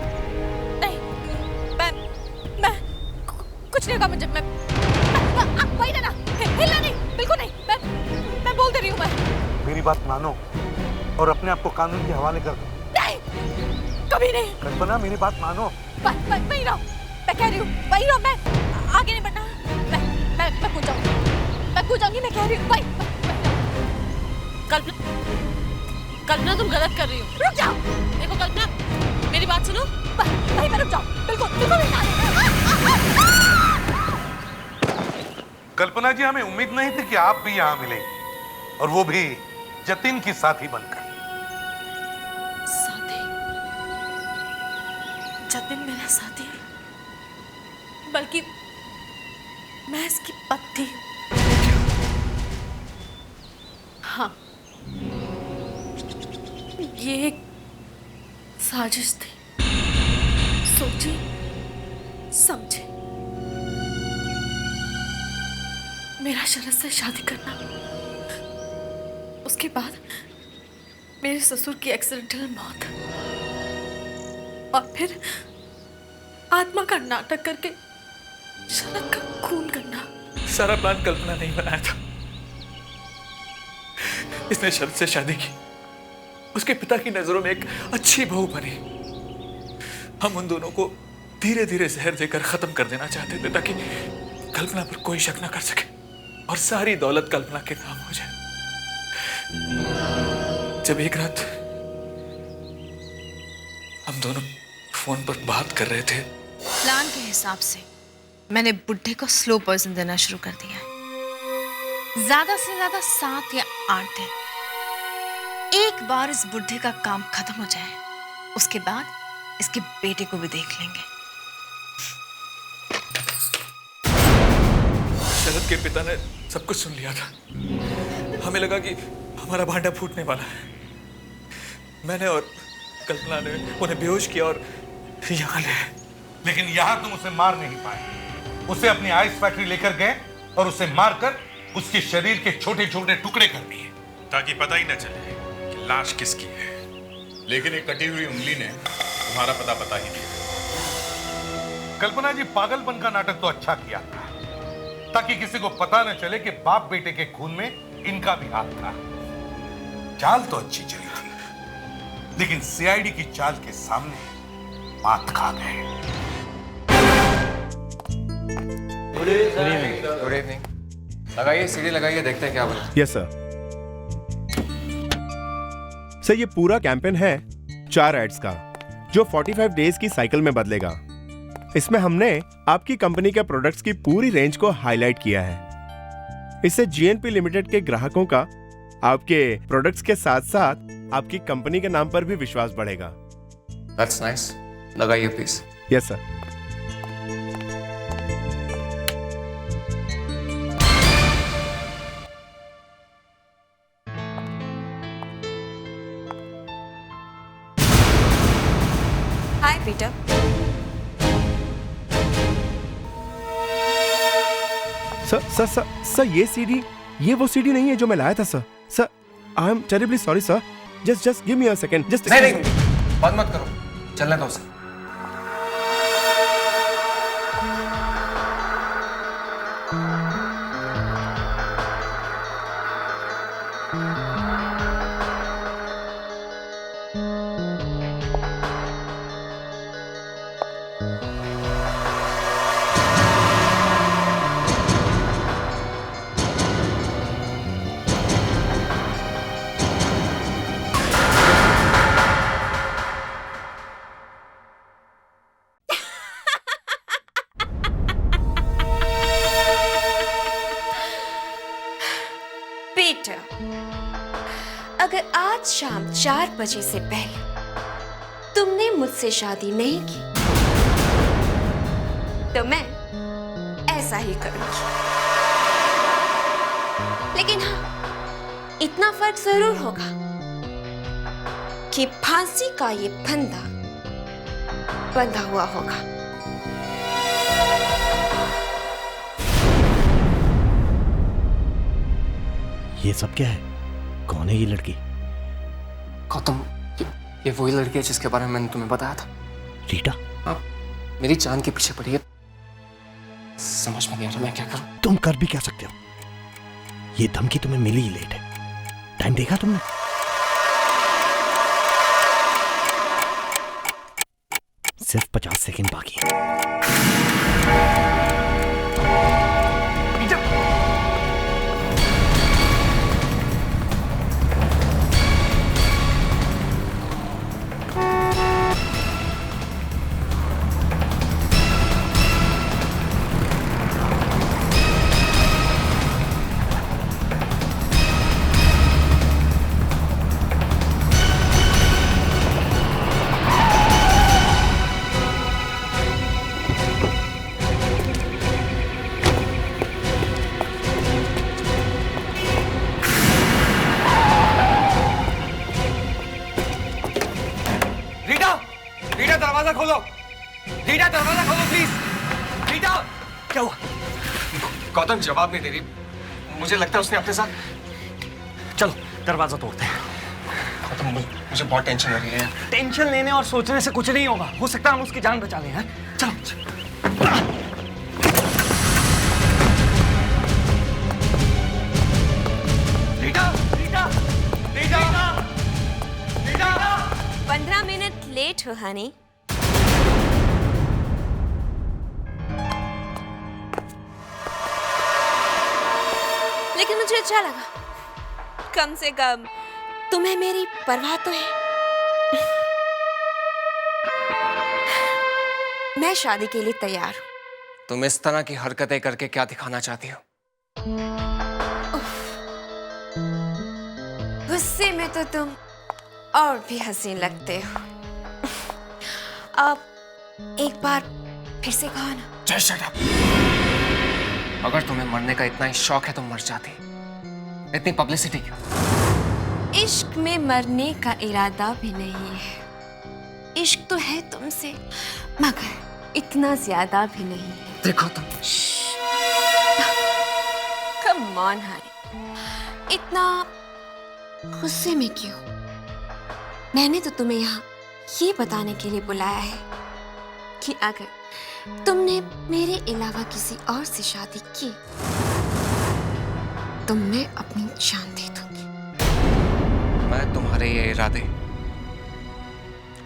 S12: नहीं, मैं कुछ नहीं होगा मुझे। मैं वहीं रहना, हिलना नहीं, बिल्कुल नहीं। मैं बोल दे रही हूँ। मैं
S8: मेरी बात मानो और अपने आप को कानून के हवाले कर दो।
S12: नहीं, कभी नहीं।
S8: कल्पना, मेरी बात मानो।
S12: वहीं रहो, मैं कह रही हूँ, वहीं रहो। मैं आगे नहीं बढ़ना। मैं कूद जाऊंगी, मैं कह रही हूँ। कल्पना,
S2: कल्पना तुम गलत कर रही हो।
S12: रुक जाओ।
S2: देखो कल्पना, मेरी बात सुनो।
S12: वहीं पर रुक जाओ, बिल्कुल बिल्कुल नहीं।
S8: कल्पना जी, हमें उम्मीद नहीं थी कि आप भी यहाँ मिलेंगे, और वो भी जतिन की साथी बनकर।
S2: साथी? जतिन मेरा साथी है, बल्कि मैं इसकी पत्नी हूँ। हाँ, ये एक साजिश थी। सोची समझे, मेरा शरद से शादी करना, उसके बाद मेरे ससुर की एक्सीडेंटल मौत, और फिर आत्मा का नाटक करके शरद का खून करना।
S18: सारा प्लान कल्पना नहीं बनाया था। इसने शरद से शादी की, उसके पिता की नजरों में एक अच्छी बहू बनी। हम उन दोनों को धीरे धीरे जहर देकर खत्म कर देना चाहते थे, ताकि कल्पना पर कोई शक न कर सके और सारी दौलत कल्पना के नाम हो जाए। जब एक रात हम दोनों फोन पर बात कर रहे थे,
S2: प्लान के हिसाब से मैंने बुड्ढे को स्लो पॉइजन देना शुरू कर दिया है। ज्यादा से ज्यादा 7 या 8 दिन। एक बार इस बुड्ढे का काम खत्म हो जाए, उसके बाद इसके बेटे को भी देख लेंगे।
S18: शरद के पिता ने सब कुछ सुन लिया था। हमें लगा कि हमारा भांडा फूटने वाला है। मैंने और कल्पना ने उन्हें बेहोश किया और यहाँ ले आए।
S8: लेकिन यहाँ तुम उसे मार नहीं पाए। उसे अपनी आइस फैक्ट्री लेकर गए और उसे मारकर उसके शरीर के छोटे छोटे टुकड़े कर दिए,
S7: ताकि पता ही न चले कि लाश किसकी है।
S17: लेकिन एक कटी हुई उंगली ने तुम्हारा पता बता ही दिया।
S8: कल्पना जी, पागलपन का नाटक तो अच्छा किया था, ताकि किसी को पता न चले कि बाप बेटे के खून में इनका भी हाथ था। चाल तो अच्छी चली थी, लेकिन सीआईडी की चाल के सामने मात खा गए।
S19: Good evening. लगाइए, सीढ़ी लगाइए, देखते हैं क्या बोलते हैं।
S11: Yes sir. सर, ये पूरा कैंपेन है 4 एड्स का, जो 45 डेज की साइकिल में बदलेगा। इसमें हमने आपकी कंपनी के प्रोडक्ट्स की पूरी रेंज को हाईलाइट किया है। इससे जीएनपी लिमिटेड के ग्राहकों का आपके प्रोडक्ट्स के साथ साथ आपकी कंपनी के नाम पर भी विश्वास बढ़ेगा।
S19: That's nice. लगाइए please.
S11: Yes sir.
S10: Hi Peter.
S11: Sir, ये सीडी, ये वो सीडी नहीं है जो मैं लाया था sir. Sir, I am terribly sorry sir. Just give me a second. Just
S19: नहीं, बात मत करो, चलने दो उसे।
S5: पीटर, अगर आज शाम 4 बजे से पहले तुमने मुझसे शादी नहीं की तो मैं ऐसा ही करूंगी। लेकिन हाँ, इतना फर्क जरूर होगा कि फांसी का ये फंदा बंधा हुआ होगा।
S4: ये सब क्या है? कौन है ये लड़की?
S19: गौतम, ये वही लड़की है जिसके बारे में मैंने तुम्हें बताया था।
S4: रीटा?
S19: हाँ, मेरी जान के पीछे पड़ी है। समझ में नहीं आ रहा मैं क्या करूं।
S4: तुम कर भी क्या सकते हो? ये धमकी तुम्हें मिली ही लेट है। टाइम देखा तुमने? सिर्फ 50 सेकंड बाकी है।
S6: रीटा दरवाजा खोलो, रीटा दरवाजा खोलो प्लीज। रीटा क्या हुआ? गौतम जवाब नहीं दे रही, मुझे लगता है उसने अपने साथ। चलो दरवाजा तोड़ते हैं। गौतम मुझे बहुत टेंशन हो रही है। टेंशन लेने और सोचने से कुछ नहीं होगा, हो सकता है हम उसकी जान बचा लें। हैं? चलो रीटा, रीटा, रीटा, रीटा।
S5: 15 मिनट लेट हो हनी। लेकिन मुझे अच्छा लगा, कम से कम तुम्हें मेरी परवाह तो है। मैं शादी के लिए तैयार हूँ।
S6: तुम इस तरह की हरकतें करके क्या दिखाना चाहती हो?
S5: गुस्से में तो तुम और भी हसीन लगते हो। अब एक बार फिर से कहो ना।
S6: Just shut up। अगर तुम्हें मरने का इतना ही शौक है तो मर जाती, इतनी पब्लिसिटी क्यों?
S5: इश्क में मरने का इरादा भी नहीं है। इश्क तो है तुमसे, मगर इतना ज्यादा भी नहीं है।
S6: देखो तुम।
S5: कम ऑन हनी, इतना गुस्से में क्यों? मैंने तो तुम्हें यहाँ ये बताने के लिए बुलाया है कि अगर तुमने मेरे अलावा किसी और से शादी की तो मैं अपनी जान दे दूंगी।
S6: मैं तुम्हारे ये इरादे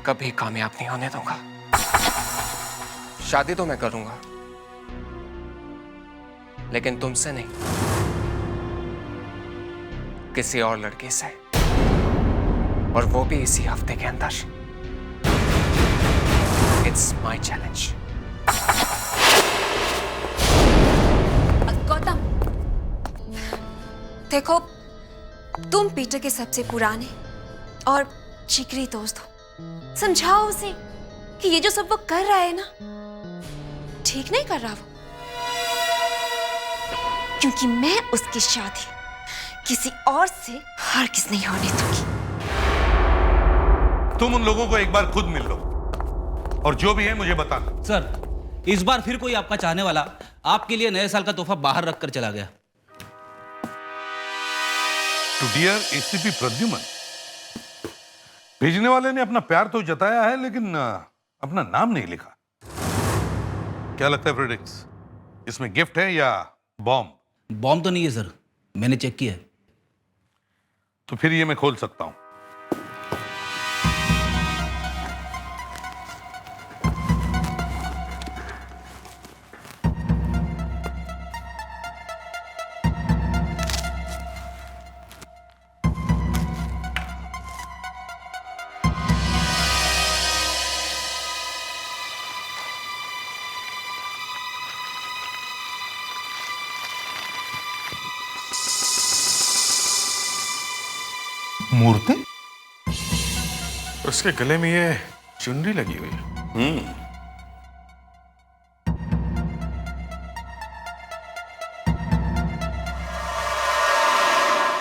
S6: कभी कामयाब नहीं होने दूंगा। शादी तो मैं करूंगा, लेकिन तुमसे नहीं, किसी और लड़की से, और वो भी इसी हफ्ते के अंदर। It's my challenge।
S5: गौतम, देखो तुम पीटर के सबसे पुराने और जिगरी दोस्त हो। समझाओ उसे कि ये जो सब वो कर रहा है ना, ठीक नहीं कर रहा वो। क्योंकि मैं उसकी शादी किसी और से हरगिज़ नहीं होने दूंगी।
S8: तुम उन लोगों को एक बार खुद मिल लो और जो भी है मुझे बताना।
S16: सर, इस बार फिर कोई आपका चाहने वाला आपके लिए नए साल का तोहफा बाहर रखकर चला गया।
S8: टू डियर एसीपी प्रद्युमन, भेजने वाले ने अपना प्यार तो जताया है लेकिन अपना नाम नहीं लिखा। क्या लगता है फ्रेडिक्स, इसमें गिफ्ट है या बॉम्ब?
S16: बॉम्ब तो नहीं है सर, मैंने चेक किया है।
S8: तो फिर ये मैं खोल सकता हूं। मूर्ति?
S7: उसके गले में ये चुनरी लगी हुई है।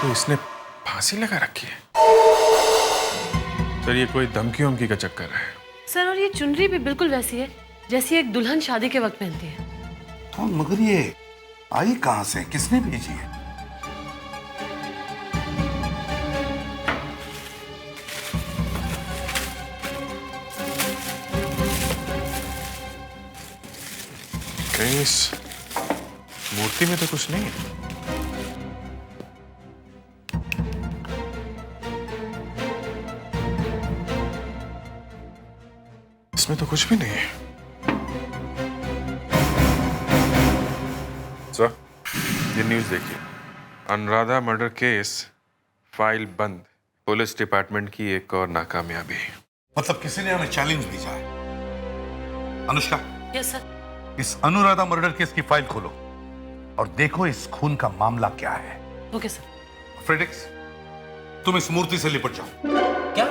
S7: तो इसने फांसी लगा रखी है। सर, ये कोई धमकी वमकी का चक्कर है।
S2: सर, और ये चुनरी भी बिल्कुल वैसी है जैसी एक दुल्हन शादी के वक्त पहनती है।
S8: तो मगर ये आई कहां से, किसने भेजी है?
S7: कहीं इस मूर्ति में तो कुछ नहीं है। इसमें तो कुछ भी नहीं है। सर, ये न्यूज़ देखिए। अनुराधा मर्डर केस फाइल बंद, पुलिस डिपार्टमेंट की एक और नाकामयाबी।
S8: मतलब किसी ने हमें चैलेंज भेजा है। Anushka,
S2: yes sir.
S8: इस अनुराधा मर्डर केस की फाइल खोलो और देखो इस खून का मामला क्या है।
S2: Okay sir.
S8: फ्रेडिक्स, तुम इस मूर्ति से लिपट जाओ।
S16: क्या?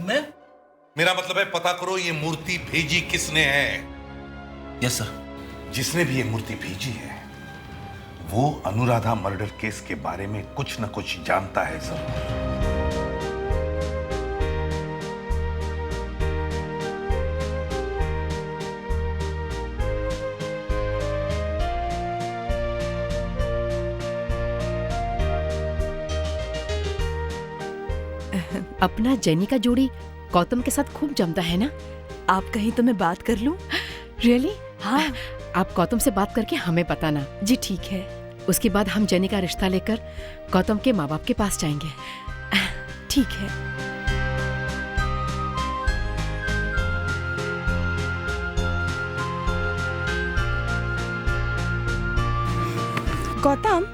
S16: मैं?
S8: मेरा मतलब है पता करो ये मूर्ति भेजी किसने है।
S16: Yes sir.
S8: जिसने भी ये मूर्ति भेजी है वो अनुराधा मर्डर केस के बारे में कुछ न कुछ जानता है जरूर।
S20: अपना जेनी का जोड़ी गौतम के साथ खूब जमता है ना।
S21: आप कहीं तो मैं बात कर लूं?
S20: रियली?
S21: हाँ।
S20: आप गौतम से बात करके हमें बताना।
S21: जी ठीक है।
S20: उसके बाद हम जेनी का रिश्ता लेकर गौतम के माँ बाप के पास जाएंगे।
S21: ठीक है।
S13: गौतम,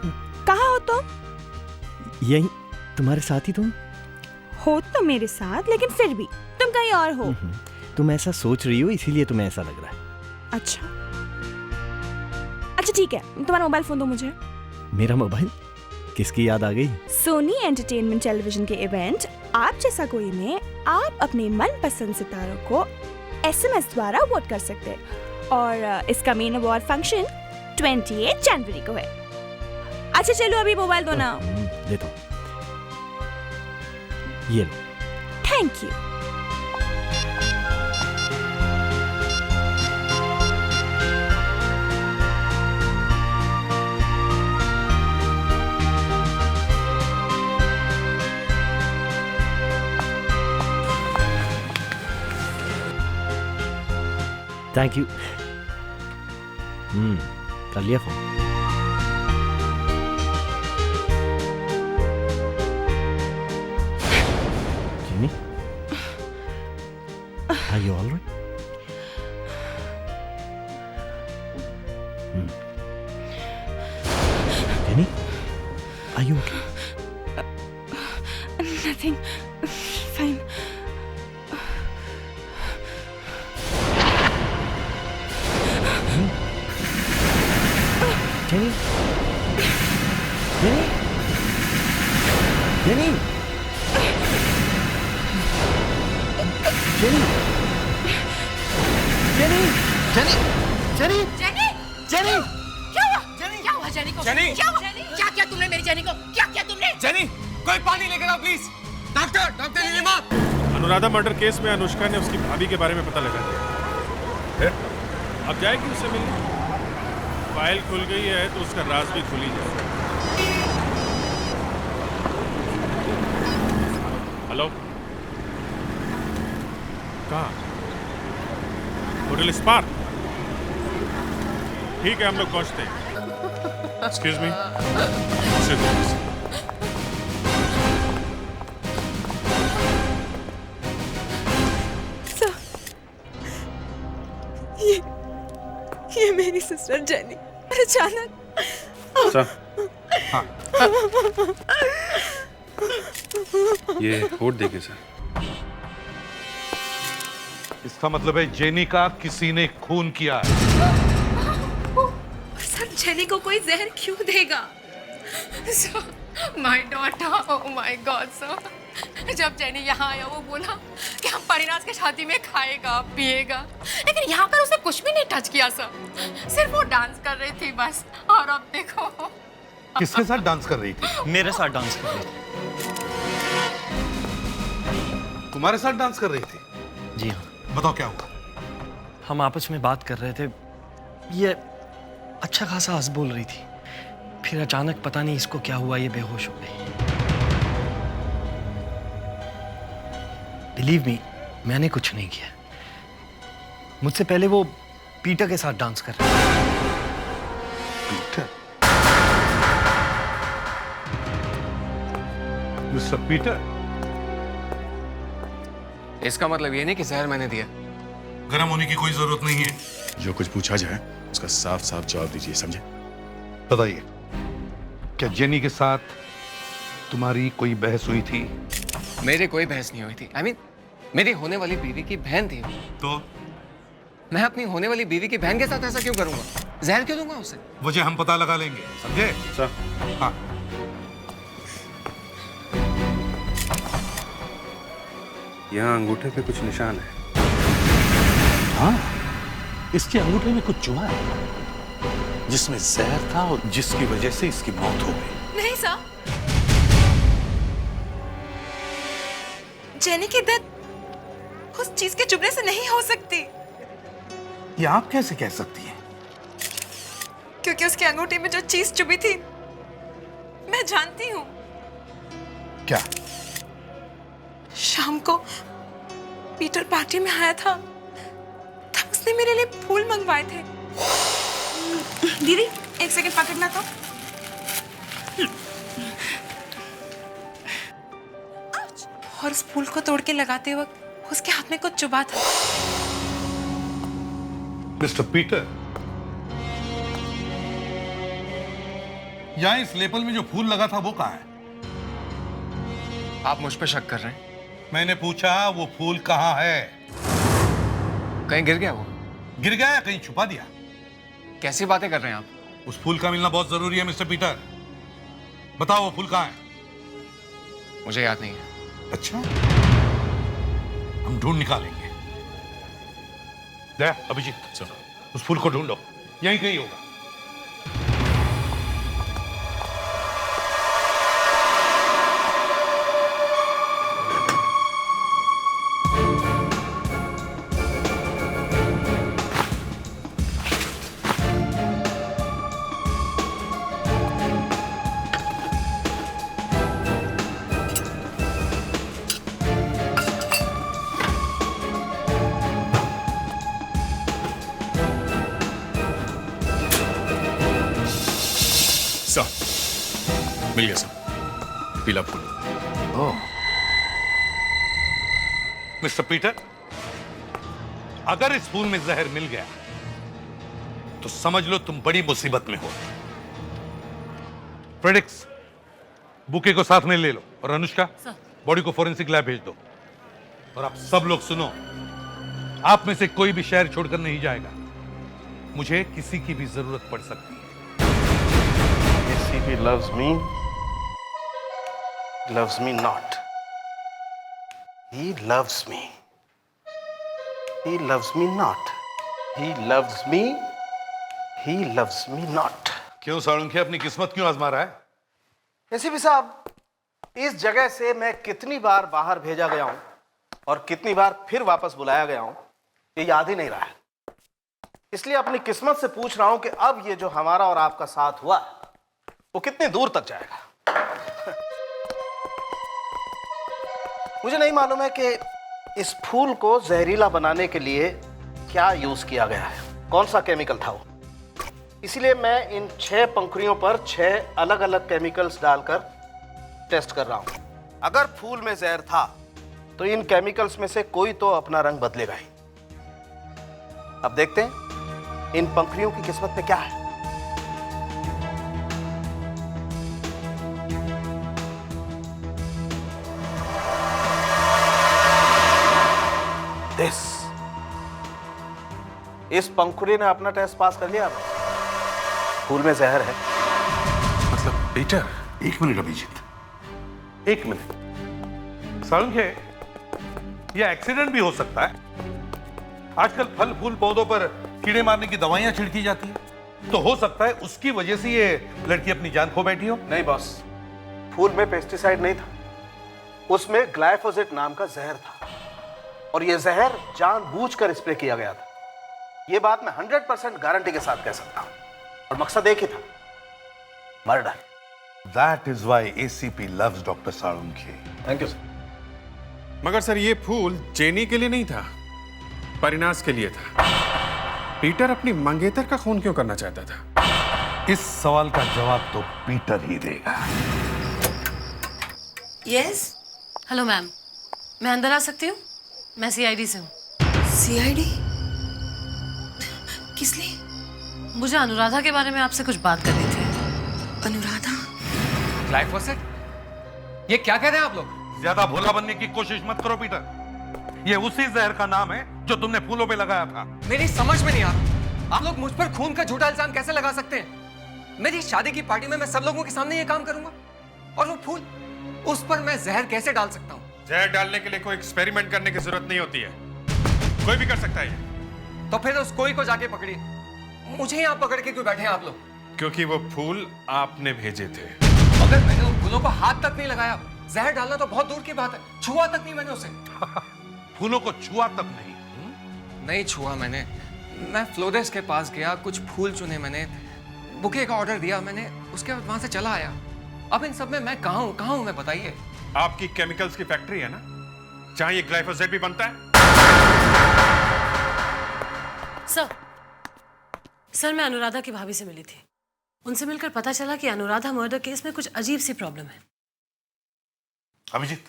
S13: कहाँ हो तुम?
S22: यही तुम्हारे साथ ही। तुम
S13: हो तो मेरे साथ, लेकिन फिर भी तुम कहीं और हो।
S22: तुम ऐसा सोच रही हो इसीलिए तुम्हें ऐसा लग रहा है।
S13: अच्छा ठीक है, तुम्हारा मोबाइल फोन दो मुझे।
S22: मेरा मोबाइल? किसकी याद आ गई?
S13: सोनी एंटरटेनमेंट टेलीविजन के इवेंट आप जैसा कोई में आप अपने मनपसंद सितारों को SMS द्वारा वोट कर सकते हैं और इसका मेन अवार्ड फंक्शन 28 जनवरी को है। अच्छा चलो अभी मोबाइल दो ना।
S22: देता हूँ, ये लो।
S13: Thank you.
S22: Thank you. कर लिया phone. Jimmy, are you all right? Jenny, are you okay?
S13: Nothing. Fine.
S22: Jenny? Jenny? Jenny? Jenny? Jenny? Jenny? Jenny?
S12: Jenny!
S22: Jenny!
S12: क्या हुआ? क्या हुआ जेनी को?
S22: जेनी!
S12: क्या हुआ? क्या किया तुमने मेरी जेनी को? क्या किया तुमने?
S22: जेनी, कोई पानी लेकर आओ please. Doctor Neelima.
S7: Anuradha murder case में अनुष्का ने उसकी भाभी के बारे में पता लगा लिया। अब जाएगी उससे मिलने। फाइल खुल गई है तो उसका राज भी खुल ही जाएगा। हेलो, कहाँ? Hotel spark. ठीक है, हम लोग पहुंचते हैं। एक्सक्यूज मी,
S21: ये मेरी सिस्टर जेनी अचानक।
S7: हाँ। ये कोड देखिए सर।
S8: इसका मतलब है जेनी का किसी ने खून किया है।
S5: सर जेनी को कोई जहर क्यों देगा? My daughter, oh my God sir. जब जेनी यहाँ आया वो बोला कि हम परिराज के शादी में खाएगा पिएगा, लेकिन यहाँ पर उसने कुछ भी नहीं टच किया सर। सिर्फ वो डांस कर रही थी बस। और अब देखो।
S8: किसके साथ डांस कर रही थी?
S6: मेरे साथ डांस कर रही थी।
S8: तुम्हारे साथ डांस कर रही थी?
S6: जी हाँ।
S8: बताओ क्या हुआ?
S6: हम आपस में बात कर रहे थे, ये अच्छा खासा हंस बोल रही थी, फिर अचानक पता नहीं इसको क्या हुआ, ये बेहोश हो गई। बिलीव मी, मैंने कुछ नहीं किया। मुझसे पहले वो पीटर के साथ डांस कर रही थी।
S8: पीटर? Mister Peter?
S19: इसका मतलब ये नहीं कि जहर मैंने दिया।
S8: गर्म होने की कोई जरूरत नहीं है।
S17: जो कुछ पूछा जाए उसका साफ साफ जवाब दीजिए, समझे?
S8: बताइए, क्या जेनी के साथ तुम्हारी कोई बहस हुई थी?
S19: मेरी कोई बहस नहीं हुई थी। I mean, मेरी होने वाली बीवी की बहन थी।
S8: तो
S19: मैं अपनी होने वाली बीवी की बहन के साथ ऐसा क्यों करूंगा? जहर क्यों दूंगा उसे?
S8: वजह हम पता लगा लेंगे, समझे?
S7: सर।
S8: हाँ।
S7: यहाँ अंगूठे पे कुछ निशान है।
S8: हाँ, इसके अंगूठे में कुछ चुभा है, जिसमें जहर था और जिसकी वजह से इसकी मौत हो गई।
S5: नहीं सर, जेनी की डेथ उस चीज के चुभने से नहीं हो सकती।
S8: ये आप कैसे कह सकती हैं?
S5: क्योंकि उसके अंगूठे में जो चीज चुभी थी मैं जानती हूँ।
S8: क्या?
S10: शाम को पीटर पार्टी में आया था, तब उसने मेरे लिए फूल मंगवाए थे। दीदी एक सेकंड पकड़ना तो। और उस फूल को तोड़ के लगाते वक्त उसके हाथ में कुछ चुभा था।
S8: मिस्टर पीटर, यहाँ इस लेपल में जो फूल लगा था वो कहाँ है?
S19: आप मुझ पे शक कर रहे हैं?
S8: मैंने पूछा वो फूल कहाँ है?
S19: कहीं गिर गया वो?
S8: गिर गया या कहीं छुपा दिया?
S19: कैसी बातें कर रहे हैं आप?
S8: उस फूल का मिलना बहुत जरूरी है मिस्टर पीटर। बताओ वो फूल कहाँ है?
S19: मुझे याद नहीं है।
S8: अच्छा, हम ढूंढ निकालेंगे। दया, अभिजीत, सुनो, उस फूल को ढूंढो, यहीं कहीं होगा।
S17: मिल गया सर, पीला फूल।
S8: ओह, मिस्टर पीटर, अगर इस फूल में जहर मिल गया तो समझ लो तुम बड़ी मुसीबत में हो। फ्रेडिक्स, बुके को साथ में ले लो और अनुष्का, बॉडी को फोरेंसिक लैब भेज दो। और आप सब लोग सुनो, आप में से कोई भी शहर छोड़कर नहीं जाएगा। मुझे किसी की भी जरूरत पड़ सकती है।
S3: ACP loves me, loves me not. He loves me. He loves me not. He loves me. He loves me not.
S8: क्यों साळुंखे, अपनी किस्मत क्यों आजमा रहा है?
S3: ACP साहब, इस जगह से मैं कितनी बार बाहर भेजा गया हूं और कितनी बार फिर वापस बुलाया गया हूं, ये याद ही नहीं रहा है। इसलिए अपनी किस्मत से पूछ रहा हूं कि अब ये जो हमारा और आपका साथ हुआ वो कितने दूर तक जाएगा। मुझे नहीं मालूम है कि इस फूल को जहरीला बनाने के लिए क्या यूज किया गया है, कौन सा केमिकल था वो। इसलिए मैं इन 6 पंखुड़ियों पर 6 अलग अलग केमिकल्स डालकर टेस्ट कर रहा हूं। अगर फूल में जहर था तो इन केमिकल्स में से कोई तो अपना रंग बदलेगा ही। अब देखते हैं इन पंखुड़ियों की किस्मत में क्या है। इस पंखुड़ी ने अपना टेस्ट पास कर लिया। फूल में जहर है।
S8: मतलब पीटर, एक मिनट अभिजीत, एक मिनट। साळुंखे, यह एक्सीडेंट भी हो सकता है। आजकल फल फूल पौधों पर कीड़े मारने की दवाइयां छिड़की जाती हैं, तो हो सकता है उसकी वजह से ये लड़की अपनी जान खो बैठी हो।
S3: नहीं बॉस, फूल में पेस्टिसाइड नहीं था, उसमें ग्लाइफोसेट नाम का जहर था और यह जहर जानबूझकर स्प्रे किया गया था। यह बात मैं 100% गारंटी के साथ कह सकता हूं और मकसद एक ही था, murder.
S8: That is why ACP loves Dr. Salunkhe.
S3: Thank you sir.
S7: मगर सर, ये फूल जेनी के लिए नहीं था, परिनाश के लिए था। पीटर अपनी मंगेतर का खून क्यों करना चाहता था?
S8: इस सवाल का जवाब तो पीटर ही देगा।
S2: यस। हेलो मैम, मैं अंदर आ सकती हूँ? मैं CID से हूँ।
S10: CID? किस लिए?
S2: मुझे अनुराधा के बारे में आपसे कुछ बात करनी थी।
S10: अनुराधा?
S19: ग्लाइफोसेट? ये क्या कह रहे हैं आप लोग?
S8: ज्यादा भोला बनने की कोशिश मत करो पीटर। ये उसी जहर का नाम है जो तुमने फूलों पे लगाया था।
S19: मेरी समझ में नहीं आ रहा, आप लोग मुझ पर खून का झूठा इल्जाम कैसे लगा सकते हैं? मेरी शादी की पार्टी में मैं सब लोगों के सामने ये काम करूंगा और वो फूल, उस पर मैं जहर कैसे डाल सकता हूँ?
S7: जहर डालने के लिए कोई एक्सपेरिमेंट करने की जरूरत नहीं होती है, कोई भी कर सकता है ये।
S19: तो फिर उस कोई को जाके पकड़िए, मुझे यहाँ पकड़ के क्यों बैठे हैं आप लोग?
S7: क्योंकि वो फूल आपने भेजे थे।
S19: अगर मैंने उन फूलों को हाथ तक नहीं लगाया, जहर डालना तो बहुत दूर की बात है, छुआ तक नहीं मैंने उसे।
S8: फूलों को छुआ तक नहीं?
S19: नहीं छुआ मैंने। मैं फ्लोरेस के पास गया, कुछ फूल चुने मैंने, बुके का ऑर्डर दिया मैंने, उसके बाद वहां से चला आया। अब इन सब में मैं कहाँ हूँ मैं, बताइए।
S7: आपकी केमिकल्स की फैक्ट्री है ना, जहां ये ग्लाइफोसेट भी बनता है।
S2: सर मैं अनुराधा की भाभी से मिली थी। उनसे मिलकर पता चला कि अनुराधा मर्डर केस में कुछ अजीब सी प्रॉब्लम है।
S8: अभिजीत,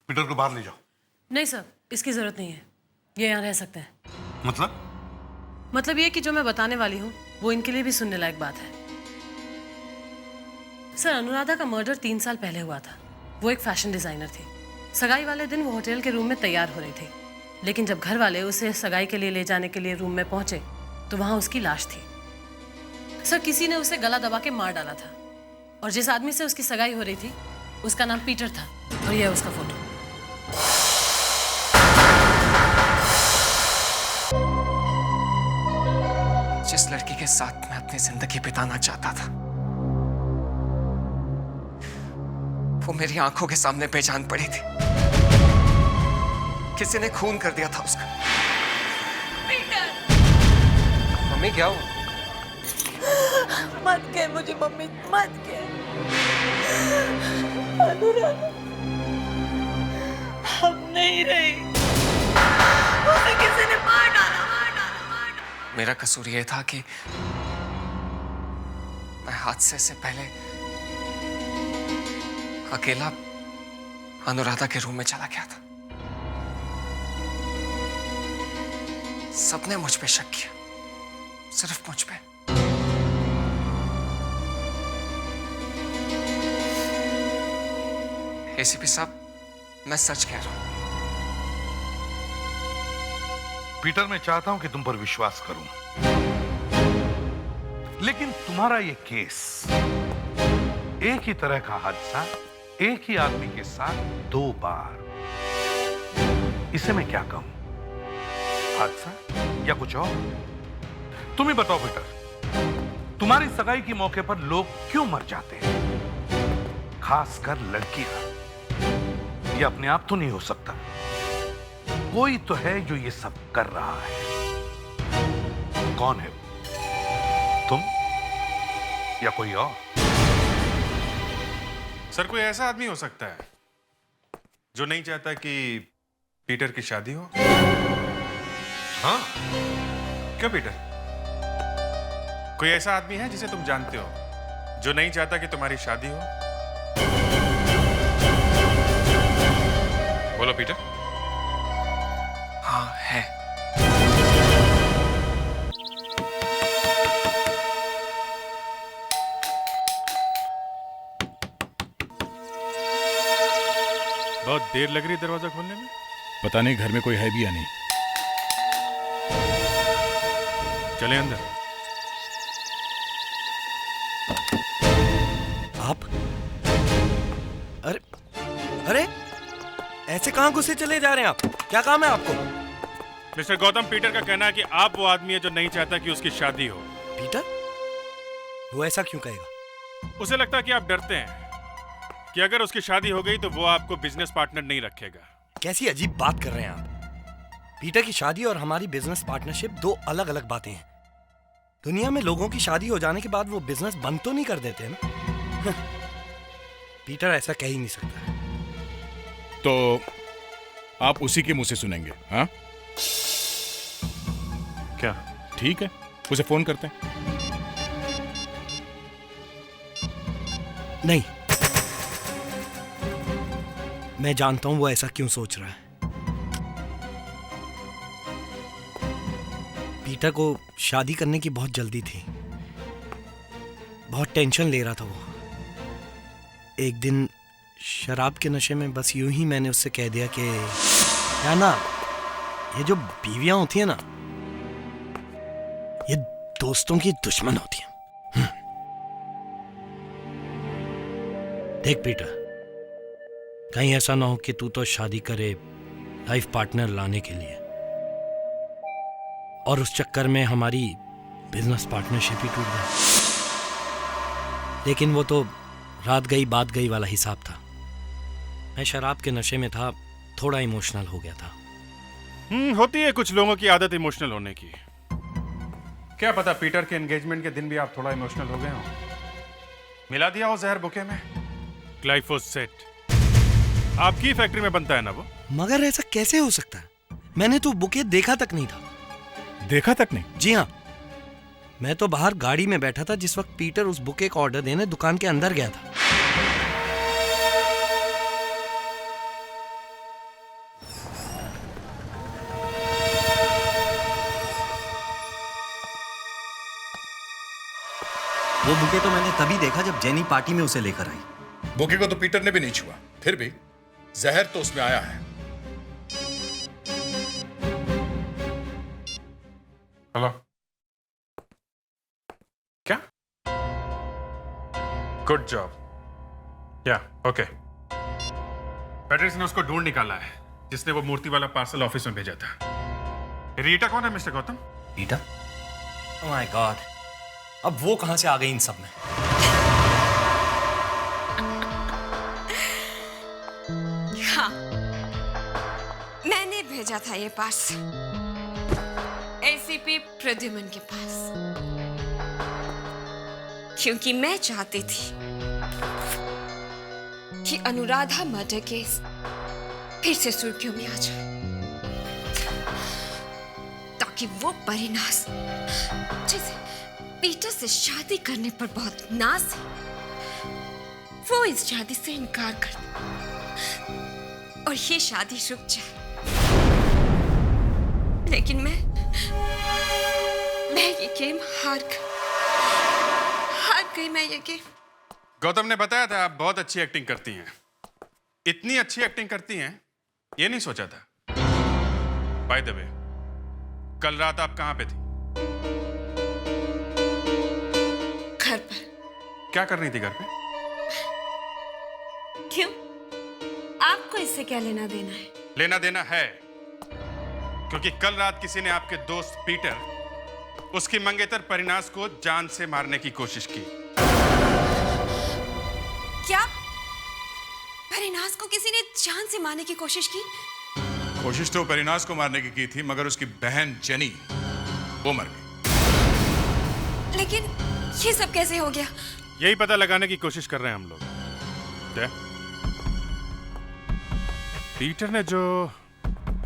S8: पीटर को बाहर ले जाओ।
S2: नहीं सर, इसकी जरूरत नहीं है, ये यहाँ रह सकते हैं। मतलब ये कि जो मैं बताने वाली हूँ वो इनके लिए भी सुनने लायक बात है। सर अनुराधा का मर्डर 3 साल पहले हुआ था। वो एक फैशन डिजाइनर थी। सगाई वाले दिन वो होटल के रूम में तैयार हो रही थी, लेकिन जब घर वाले उसे सगाई के लिए ले जाने के लिए रूम में पहुंचे तो वहां उसकी लाश थी। सर किसी ने उसे गला दबा के मार डाला था, और जिस आदमी से उसकी सगाई हो रही थी उसका नाम पीटर था, और यह है उसका फोटो।
S19: जिस लड़की के साथ मैं अपनी जिंदगी बिताना चाहता था वो मेरी आंखों के सामने बेजान पड़ी थी। किसी ने खून कर दिया था उसका। मम्मी क्या हुआ?
S12: मत कह मुझे मम्मी, मत कह। अनुराधा हम नहीं रही, उसे किसी ने मार डाला।
S19: मेरा कसूर यह था कि मैं हादसे से पहले अकेला अनुराधा के रूम में चला गया था। सबने मुझ पे शक किया, सिर्फ मुझ पे। एसीपी साहब, मैं सच कह रहा हूं।
S8: पीटर, मैं चाहता हूं कि तुम पर विश्वास करूं, लेकिन तुम्हारा ये केस एक ही तरह का हादसा एक ही आदमी के साथ 2 बार, इसे मैं क्या कहूं? हादसा या कुछ और? तुम ही बताओ पीटर, तुम्हारी सगाई के मौके पर लोग क्यों मर जाते हैं, खासकर लड़कियां? ये अपने आप तो नहीं हो सकता, कोई तो है जो ये सब कर रहा है। कौन है? तुम या कोई और?
S7: सर कोई ऐसा आदमी हो सकता है जो नहीं चाहता कि पीटर की शादी हो।
S8: हाँ?
S7: क्यों पीटर? कोई ऐसा आदमी है जिसे तुम जानते हो जो नहीं चाहता कि तुम्हारी शादी हो? बोलो पीटर।
S19: हाँ है।
S7: बहुत देर लग रही है दरवाजा खोलने में।
S17: पता नहीं घर में कोई है भी या नहीं।
S7: चले अंदर।
S1: आप? अरे ऐसे कहां घुसे चले जा रहे हैं आप? क्या काम है आपको?
S7: मिस्टर गौतम, पीटर का कहना है कि आप वो आदमी है जो नहीं चाहता कि उसकी शादी हो।
S1: पीटर? वो ऐसा क्यों कहेगा?
S7: उसे लगता है कि आप डरते हैं कि अगर उसकी शादी हो गई तो वो आपको बिजनेस पार्टनर नहीं रखेगा।
S1: कैसी अजीब बात कर रहे हैं आप? पीटर की शादी और हमारी बिजनेस पार्टनरशिप 2 अलग अलग बातें हैं। दुनिया में लोगों की शादी हो जाने के बाद वो बिजनेस बंद तो नहीं कर देते हैं ना। पीटर ऐसा कह ही नहीं सकता।
S17: तो आप उसी के मुंह से सुनेंगे? हाँ
S7: क्या?
S17: ठीक है, उसे फोन करते हैं।
S1: नहीं, मैं जानता हूं वो ऐसा क्यों सोच रहा है। पीटर को शादी करने की बहुत जल्दी थी, बहुत टेंशन ले रहा था वो। एक दिन शराब के नशे में बस यूं ही मैंने उससे कह दिया कि क्या ना, ये जो बीवियां होती हैं ना, ये दोस्तों की दुश्मन होती हैं। देख पीटर, कहीं ऐसा ना हो कि तू तो शादी करे लाइफ पार्टनर लाने के लिए और उस चक्कर में हमारी बिजनेस पार्टनरशिप ही टूट जाए। लेकिन वो तो रात गई बात गई वाला हिसाब था। मैं शराब के नशे में था, थोड़ा इमोशनल हो गया था।
S7: होती है कुछ लोगों की आदत इमोशनल होने की। क्या पता पीटर के एंगेजमेंट के दिन भी आप थोड़ा इमोशनल हो गए हो। मिला दिया हो जहर बुके में, ग्लाइफोसेट। आपकी फैक्ट्री में बनता है ना वो?
S1: मगर ऐसा कैसे हो सकता है? मैंने तो बुके देखा तक नहीं था।
S7: देखा तक नहीं?
S1: जी हाँ, मैं तो बाहर गाड़ी में बैठा था जिस वक्त पीटर उस बुके का ऑर्डर देने दुकान के अंदर गया था।
S9: वो बुके तो मैंने तभी देखा जब जेनी पार्टी में उसे लेकर आई।
S17: बुके को तो पीटर ने भी नहीं छुआ, फिर भी जहर तो उसमें आया है।
S7: हेलो, क्या? Good job. या ओके। पैट्रिस ने उसको ढूंढ निकाला है जिसने वो मूर्ति वाला पार्सल ऑफिस में भेजा था। रीटा कौन है mister Gautam?
S9: Rita? Oh my God, अब वो कहां से आ गई इन सब में?
S5: हाँ, मैंने भेजा था ये पार्सल एसीपी प्रद्युमन के पास, क्योंकि मैं चाहती थी कि अनुराधा मर्डर केस फिर से सुर्खियों में आ जाए, ताकि वो परिनास जिसे पीटर से शादी करने पर बहुत नाज है, वो इस शादी से इनकार कर दे और ये शादी रुक जाए। लेकिन मैं ये गेम हार गई मैं ये गेम।
S7: गौतम ने बताया था आप बहुत अच्छी एक्टिंग करती हैं। इतनी अच्छी एक्टिंग करती हैं ये नहीं सोचा था। बाय द वे, कल रात आप कहां पे थी?
S5: घर पर।
S7: क्या कर रही थी घर पे?
S5: क्यों? आपको इससे क्या लेना देना है?
S7: लेना देना है, क्योंकि कल रात किसी ने आपके दोस्त पीटर उसकी मंगेतर परिनास को जान से मारने की कोशिश की।
S5: क्या? परिनास को किसी ने जान से मारने की कोशिश की?
S17: कोशिश तो परिनास को मारने की थी, मगर उसकी बहन जेनी वो मर गई।
S5: लेकिन ये सब कैसे हो गया?
S7: यही पता लगाने की कोशिश कर रहे हैं हम लोग। क्या? पीटर ने जो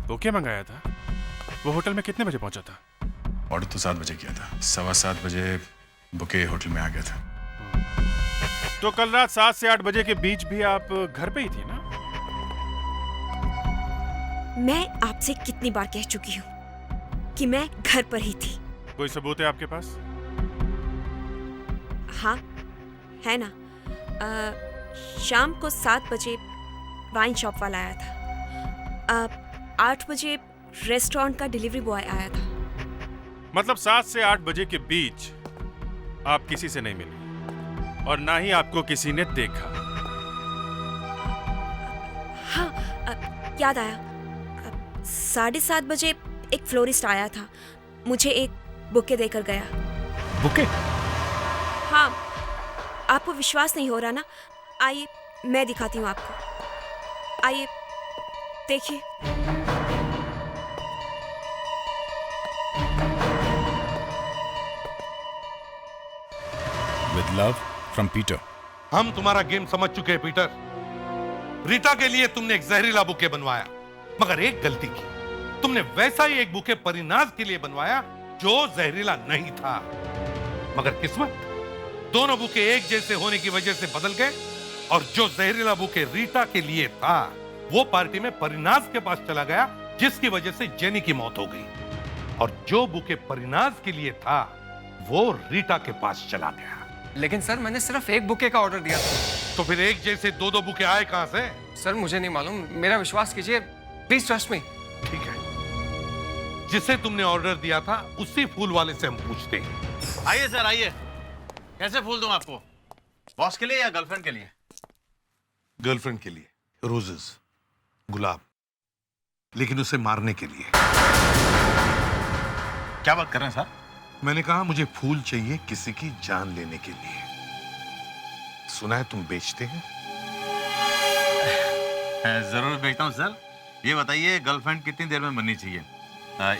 S7: बुके मंगाया था वो होटल में कितने बजे पहुंचा था?
S17: ऑर्डर तो 7 बजे किया था, 7:15 बजे बुके होटल में आ गया था।
S7: तो कल रात 7 से 8 बजे के बीच भी आप घर पे ही थी ना?
S5: मैं आपसे कितनी बार कह चुकी हूँ कि मैं घर पर ही थी।
S7: कोई सबूत है आपके पास?
S5: हाँ, है ना। शाम को 7 बजे वाइन शॉप वाला आया था। 8 बजे रेस्टोरेंट का डिलीवरी बॉय आया था।
S7: मतलब 7 से 8 बजे के बीच आप किसी से नहीं मिली और ना ही आपको किसी ने देखा।
S5: हाँ, याद आया। 7:30 बजे एक फ्लोरिस्ट आया था, मुझे एक बुके देकर गया।
S7: बुके?
S5: हाँ, आपको विश्वास नहीं हो रहा ना? आइए मैं दिखाती हूँ आपको। आइए देखिए।
S17: With love from Peter.
S8: हम तुम्हारा गेम समझ चुके हैं पीटर। रीटा के लिए तुमने एक जहरीला बुके बनवाया, मगर एक गलती की। तुमने वैसा ही एक बुके परिनास के लिए बनवाया जो जहरीला नहीं था। मगर किस्मत, दोनों बुके एक जैसे होने की वजह से बदल गए और जो जहरीला बुके रीटा के लिए था वो पार्टी में परिनास के पास चला गया, जिसकी वजह से जेनी की मौत हो गई। और जो बुके परिनास के लिए था वो रीटा के पास चला गया।
S19: लेकिन सर, मैंने सिर्फ एक बुके का ऑर्डर दिया था।
S8: तो फिर एक जैसे 2-2 बुके आए कहां से?
S19: सर मुझे नहीं मालूम, मेरा विश्वास कीजिए, प्लीज ट्रस्ट मी।
S8: ठीक है, जिसे तुमने ऑर्डर दिया था उसी फूल वाले से हम पूछते हैं।
S9: आइए सर, आइए। कैसे फूल दूं आपको? बॉस के लिए या गर्लफ्रेंड के लिए?
S8: गर्लफ्रेंड के लिए रोजेस, गुलाब, लेकिन उसे मारने के लिए।
S9: क्या बात कर रहे हैं सर?
S8: मैंने कहा मुझे फूल चाहिए किसी की जान लेने के लिए। सुना है तुम बेचते हैं?
S9: जरूर बेचता हूँ सर। ये बताइए, गर्लफ्रेंड कितनी देर में बननी चाहिए?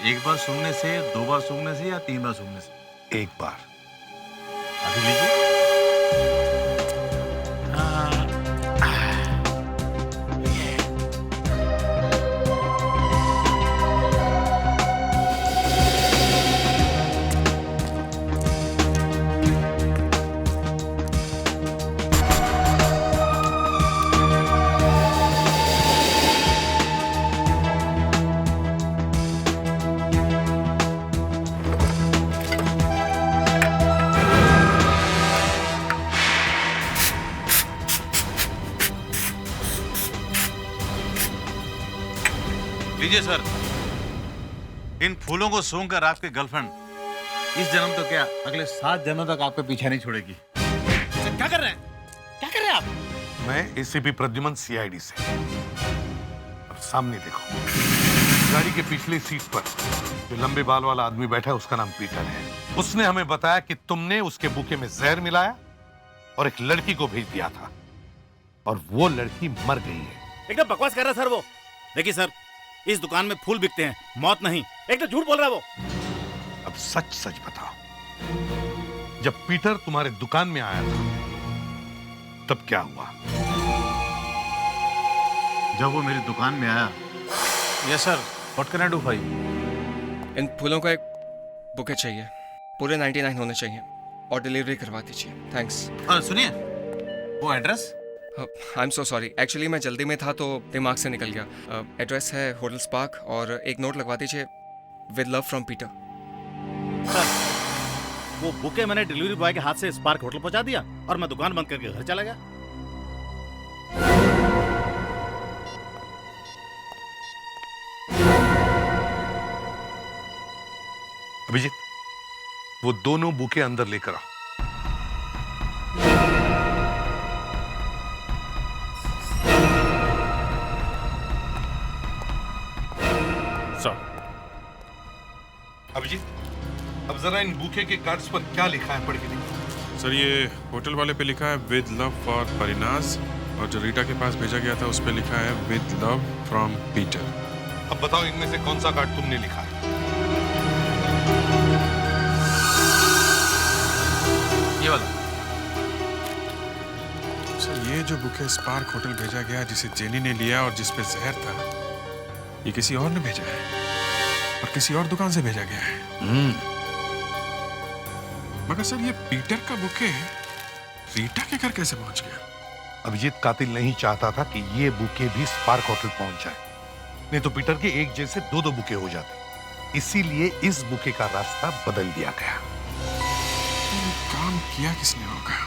S9: एक बार सूंघने से, 2 बार सूंघने से या 3 बार सूंघने से?
S8: एक बार।
S9: अभी लीजिए। रुकिए सर, इन फूलों को सूंघ कर आपकी गर्लफ्रेंड इस जन्म तो क्या अगले 7 जन्मों तक आपका पीछा नहीं छोड़ेगी।
S11: क्या कर रहे हैं? क्या कर रहे हैं आप?
S8: मैं एसीपी प्रद्युमन सीआईडी से। अब सामने देखो, गाड़ी के पिछली सीट पर जो लंबे बाल वाला आदमी बैठा है उसका नाम पीटर है। उसने हमें बताया कि तुमने उसके बुके में जहर मिलाया और एक लड़की को भेज दिया था और वो लड़की मर गई है।
S11: एकदम बकवास कर रहा है सर वो। देखिए सर, इस दुकान में फूल बिकते हैं, मौत नहीं। एकदम झूठ बोल रहा है वो।
S8: अब सच सच बताओ, जब पीटर तुम्हारे दुकान में आया था तब क्या हुआ?
S9: जब वो मेरी दुकान में आया।
S17: Yes sir, what can I do भाई?
S19: इन फूलों का एक बुके चाहिए, पूरे 99 होने चाहिए और डिलीवरी करवा दीजिए। थैंक्स।
S9: सुनिए, वो address?
S19: I am so sorry, actually मैं जल्दी में था तो दिमाग से निकल गया। एड्रेस है होटल स्पार्क और एक नोट लगवा दीजिए, with love from Peter.
S11: Sir, वो बुके मैंने डिलीवरी बॉय के हाथ से स्पार्क होटल पहुंचा दिया और मैं दुकान बंद करके घर चला गया।
S8: अभिजीत, वो दोनों बुके अंदर लेकर आओ। अभिजीत, अब जरा इन बुके के कार्ड्स पर क्या लिखा है पढ़ के देखो।
S7: सर, ये होटल वाले पे लिखा है विद लव फॉर परिनाज, और जो रीटा के पास भेजा गया था उस पे लिखा है विद लव फ्रॉम पीटर।
S8: अब बताओ इनमें से कौन सा कार्ड तुमने लिखा है?
S9: ये वाला।
S7: सर, ये जो बुके स्पार्क होटल भेजा गया जिसे जेनी ने लिया और जिसपे जहर था, ये किसी और ने भेजा है और किसी और दुकान से भेजा गया है। मगर सर, ये पीटर का बुके रीटा के घर कैसे पहुंच गया?
S8: अभिजीत, कातिल नहीं चाहता था कि ये बुके भी स्पार्क होटल पहुंच जाए, नहीं तो पीटर के एक जैसे 2-2 बुके हो जाते। इसीलिए इस बुके का रास्ता बदल दिया गया।
S7: काम किया किसने होगा?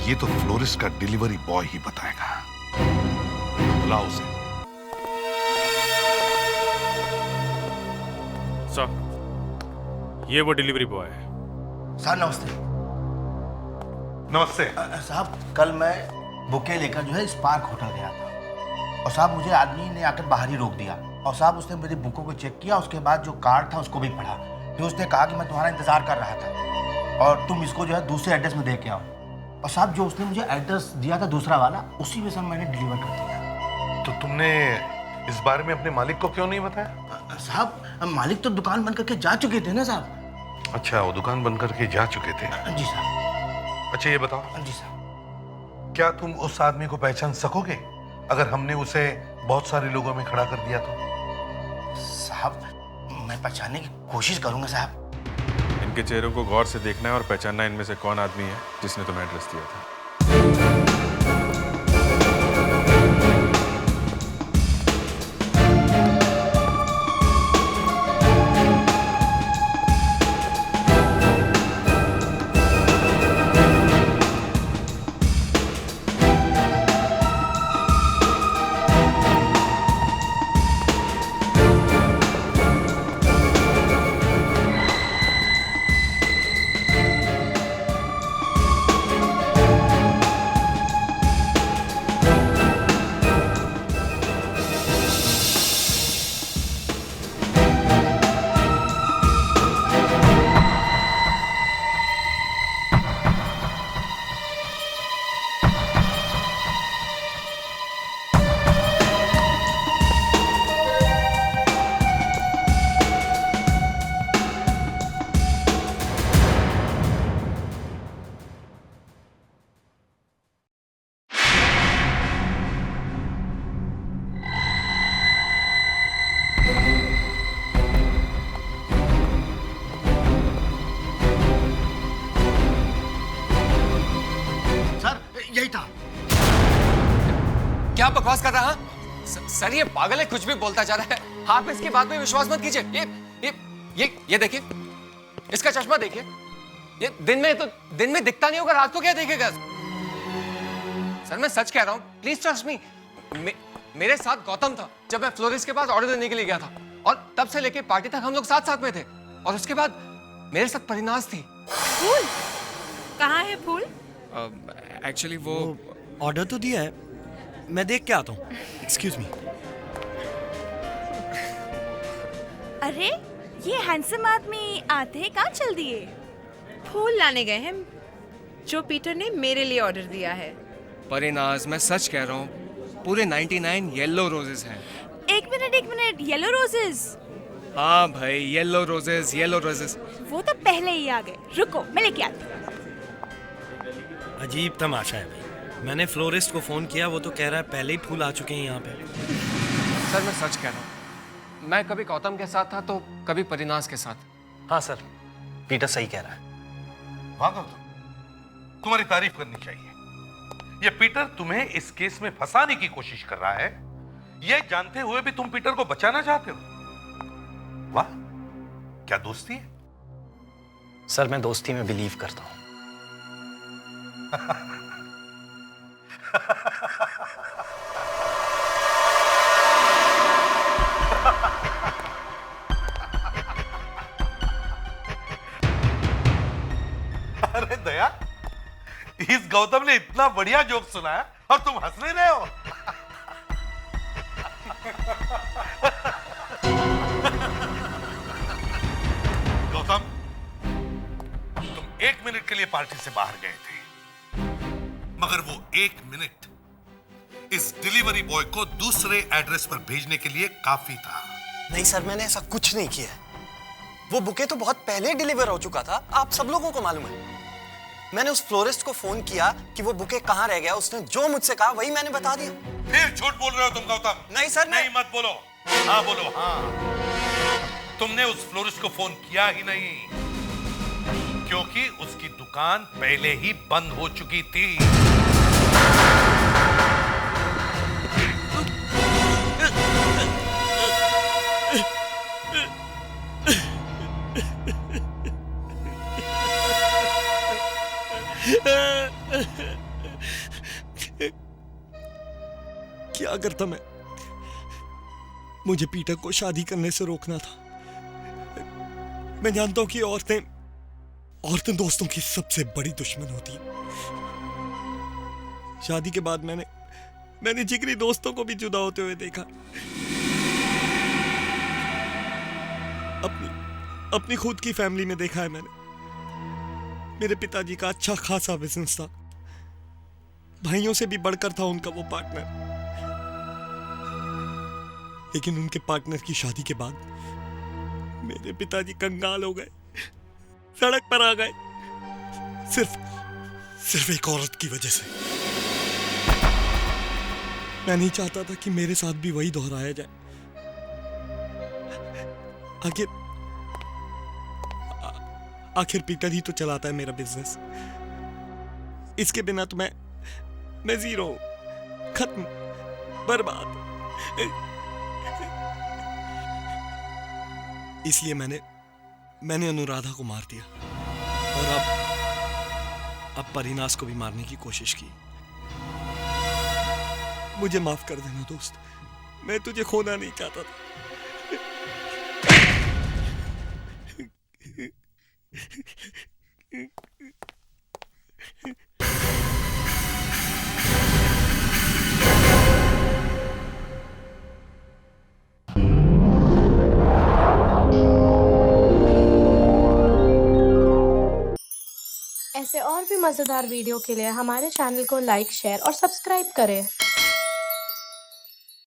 S8: ये तो फ्लोरिस्ट का डिलीवरी बॉय ही बताएगा। बुलाओ उसे।
S7: सर, ये वो डिलीवरी बॉय है।
S3: सर नमस्ते।
S8: नमस्ते।
S3: साहब, कल मैं बुके लेकर जो है स्पार्क होटल गया था और साहब मुझे आदमी ने आकर बाहर ही रोक दिया और साहब उसने मेरी बुकों को चेक किया, उसके बाद जो कार्ड था उसको भी पढ़ा। फिर उसने कहा कि मैं तुम्हारा इंतजार कर रहा था और तुम इसको जो है दूसरे एड्रेस में दे के आओ। और साहब जो उसने मुझे एड्रेस दिया था दूसरा वाला, उसी में सर मैंने डिलीवर कर दिया।
S8: तो तुमने इस बारे में अपने मालिक को क्यों नहीं बताया?
S3: साहब, मालिक तो दुकान बंद करके जा चुके थे ना साहब।
S8: अच्छा, वो दुकान बंद करके जा चुके थे।
S3: जी साहब।
S8: अच्छा, ये बताओ।
S3: जी साहब।
S8: क्या तुम उस आदमी को पहचान सकोगे अगर हमने उसे बहुत सारे लोगों में खड़ा कर दिया तो?
S3: साहब, मैं पहचानने की कोशिश करूंगा साहब।
S7: इनके चेहरों को गौर से देखना है और पहचानना इनमें से कौन आदमी है जिसने तुम्हें एड्रेस दिया था।
S19: क्या बकवास कर रहा है? सर, ये पागल है, कुछ भी बोलता जा रहा है। आप इसकी बात पे विश्वास मत कीजिए। ये देखिए, इसका चश्मा देखिए। ये दिन में दिखता नहीं होगा, रात को क्या देखेगा? सर, मैं सच कह रहा हूं, प्लीज ट्रस्ट मी। मेरे साथ गौतम था जब मैं फ्लोरिस्ट के पास ऑर्डर देने के लिए गया था, और तब से लेके पार्टी तक हम लोग साथ साथ में थे। और उसके बाद मेरे साथ परिनाज थी।
S21: फूल कहाँ है फूल?
S19: एक्चुअली वो
S1: ऑर्डर तो दिया है, मैं देख के आता हूँ। Excuse me.
S13: अरे ये हैंडसम आदमी आते ही कहाँ चल दिए?
S21: फूल लाने गए हैं जो पीटर ने मेरे लिए ऑर्डर दिया है।
S19: परिनाज, मैं सच कह रहा हूँ, पूरे 99 येलो रोजेस हैं।
S13: एक मिनट, येलो रोजेस?
S19: हाँ भाई, येलो रोजेस।
S13: वो तो पहले ही आ गए, रुको मैं लेके आती हूँ।
S1: अजीब तमाशा है भाई। मैंने फ्लोरिस्ट को फोन किया, वो तो कह रहा है पहले ही फूल आ चुके हैं यहाँ पे।
S19: सर मैं सच कह रहा हूँ, मैं कभी गौतम के साथ था तो कभी परिनाज के साथ।
S1: हाँ सर, पीटर सही कह रहा है।
S8: वाह गौतम, तुम्हारी तारीफ करनी चाहिए। ये पीटर तुम्हें इस केस में फंसाने की कोशिश कर रहा है, ये जानते हुए भी तुम पीटर को बचाना चाहते हो। वाह, क्या दोस्ती है।
S1: सर मैं दोस्ती में बिलीव करता हूँ।
S8: अरे दया, इस गौतम ने इतना बढ़िया जोक सुनाया और तुम हंस नहीं रहे हो। गौतम, तुम 1 मिनट के लिए पार्टी से बाहर गए थे, मगर वो 1 मिनट इस डिलीवरी बॉय को दूसरे एड्रेस पर भेजने के लिए काफी था।
S1: नहीं सर, मैंने ऐसा कुछ नहीं किया। वो बुके तो बहुत पहले डिलीवर हो चुका था, आप सब लोगों को मालूम है। मैंने उस फ्लोरिस्ट को फोन किया कि वो बुके कहाँ रह गया, उसने जो मुझसे कहा वही मैंने बता दिया।
S8: फिर झूठ बोल रहे हो तुम गौतम।
S1: नहीं सर,
S8: नहीं मत बोलो। हाँ बोलो, हाँ। तुमने उस फ्लोरिस्ट को फोन किया ही नहीं, क्योंकि उसकी दुकान पहले ही बंद हो चुकी थी।
S1: क्या करता मैं? मुझे पीटर को शादी करने से रोकना था। मैं जानता हूं कि औरतें दोस्तों की सबसे बड़ी दुश्मन होती है। शादी के बाद मैंने जिगरी दोस्तों को भी जुदा होते हुए देखा। अपनी खुद की फैमिली में देखा है मैंने। मेरे पिताजी का अच्छा खासा बिजनेस था, भाइयों से भी बढ़कर था उनका वो पार्टनर। लेकिन उनके पार्टनर की शादी के बाद मेरे पिताजी कंगाल हो गए, सड़क पर आ गए, सिर्फ एक औरत की वजह से। मैं नहीं चाहता था कि मेरे साथ भी वही दोहराया जाए। आखिर पीटर ही तो चलाता है मेरा बिजनेस। इसके बिना तो मैं जीरो, खत्म, बर्बाद। इसलिए मैंने अनुराधा को मार दिया और अब परिनाज को भी मारने की कोशिश की। मुझे माफ कर देना दोस्त, मैं तुझे खोना नहीं चाहता था।
S14: ऐसे और भी मज़ेदार वीडियो के लिए हमारे चैनल को लाइक, शेयर और सब्सक्राइब करें।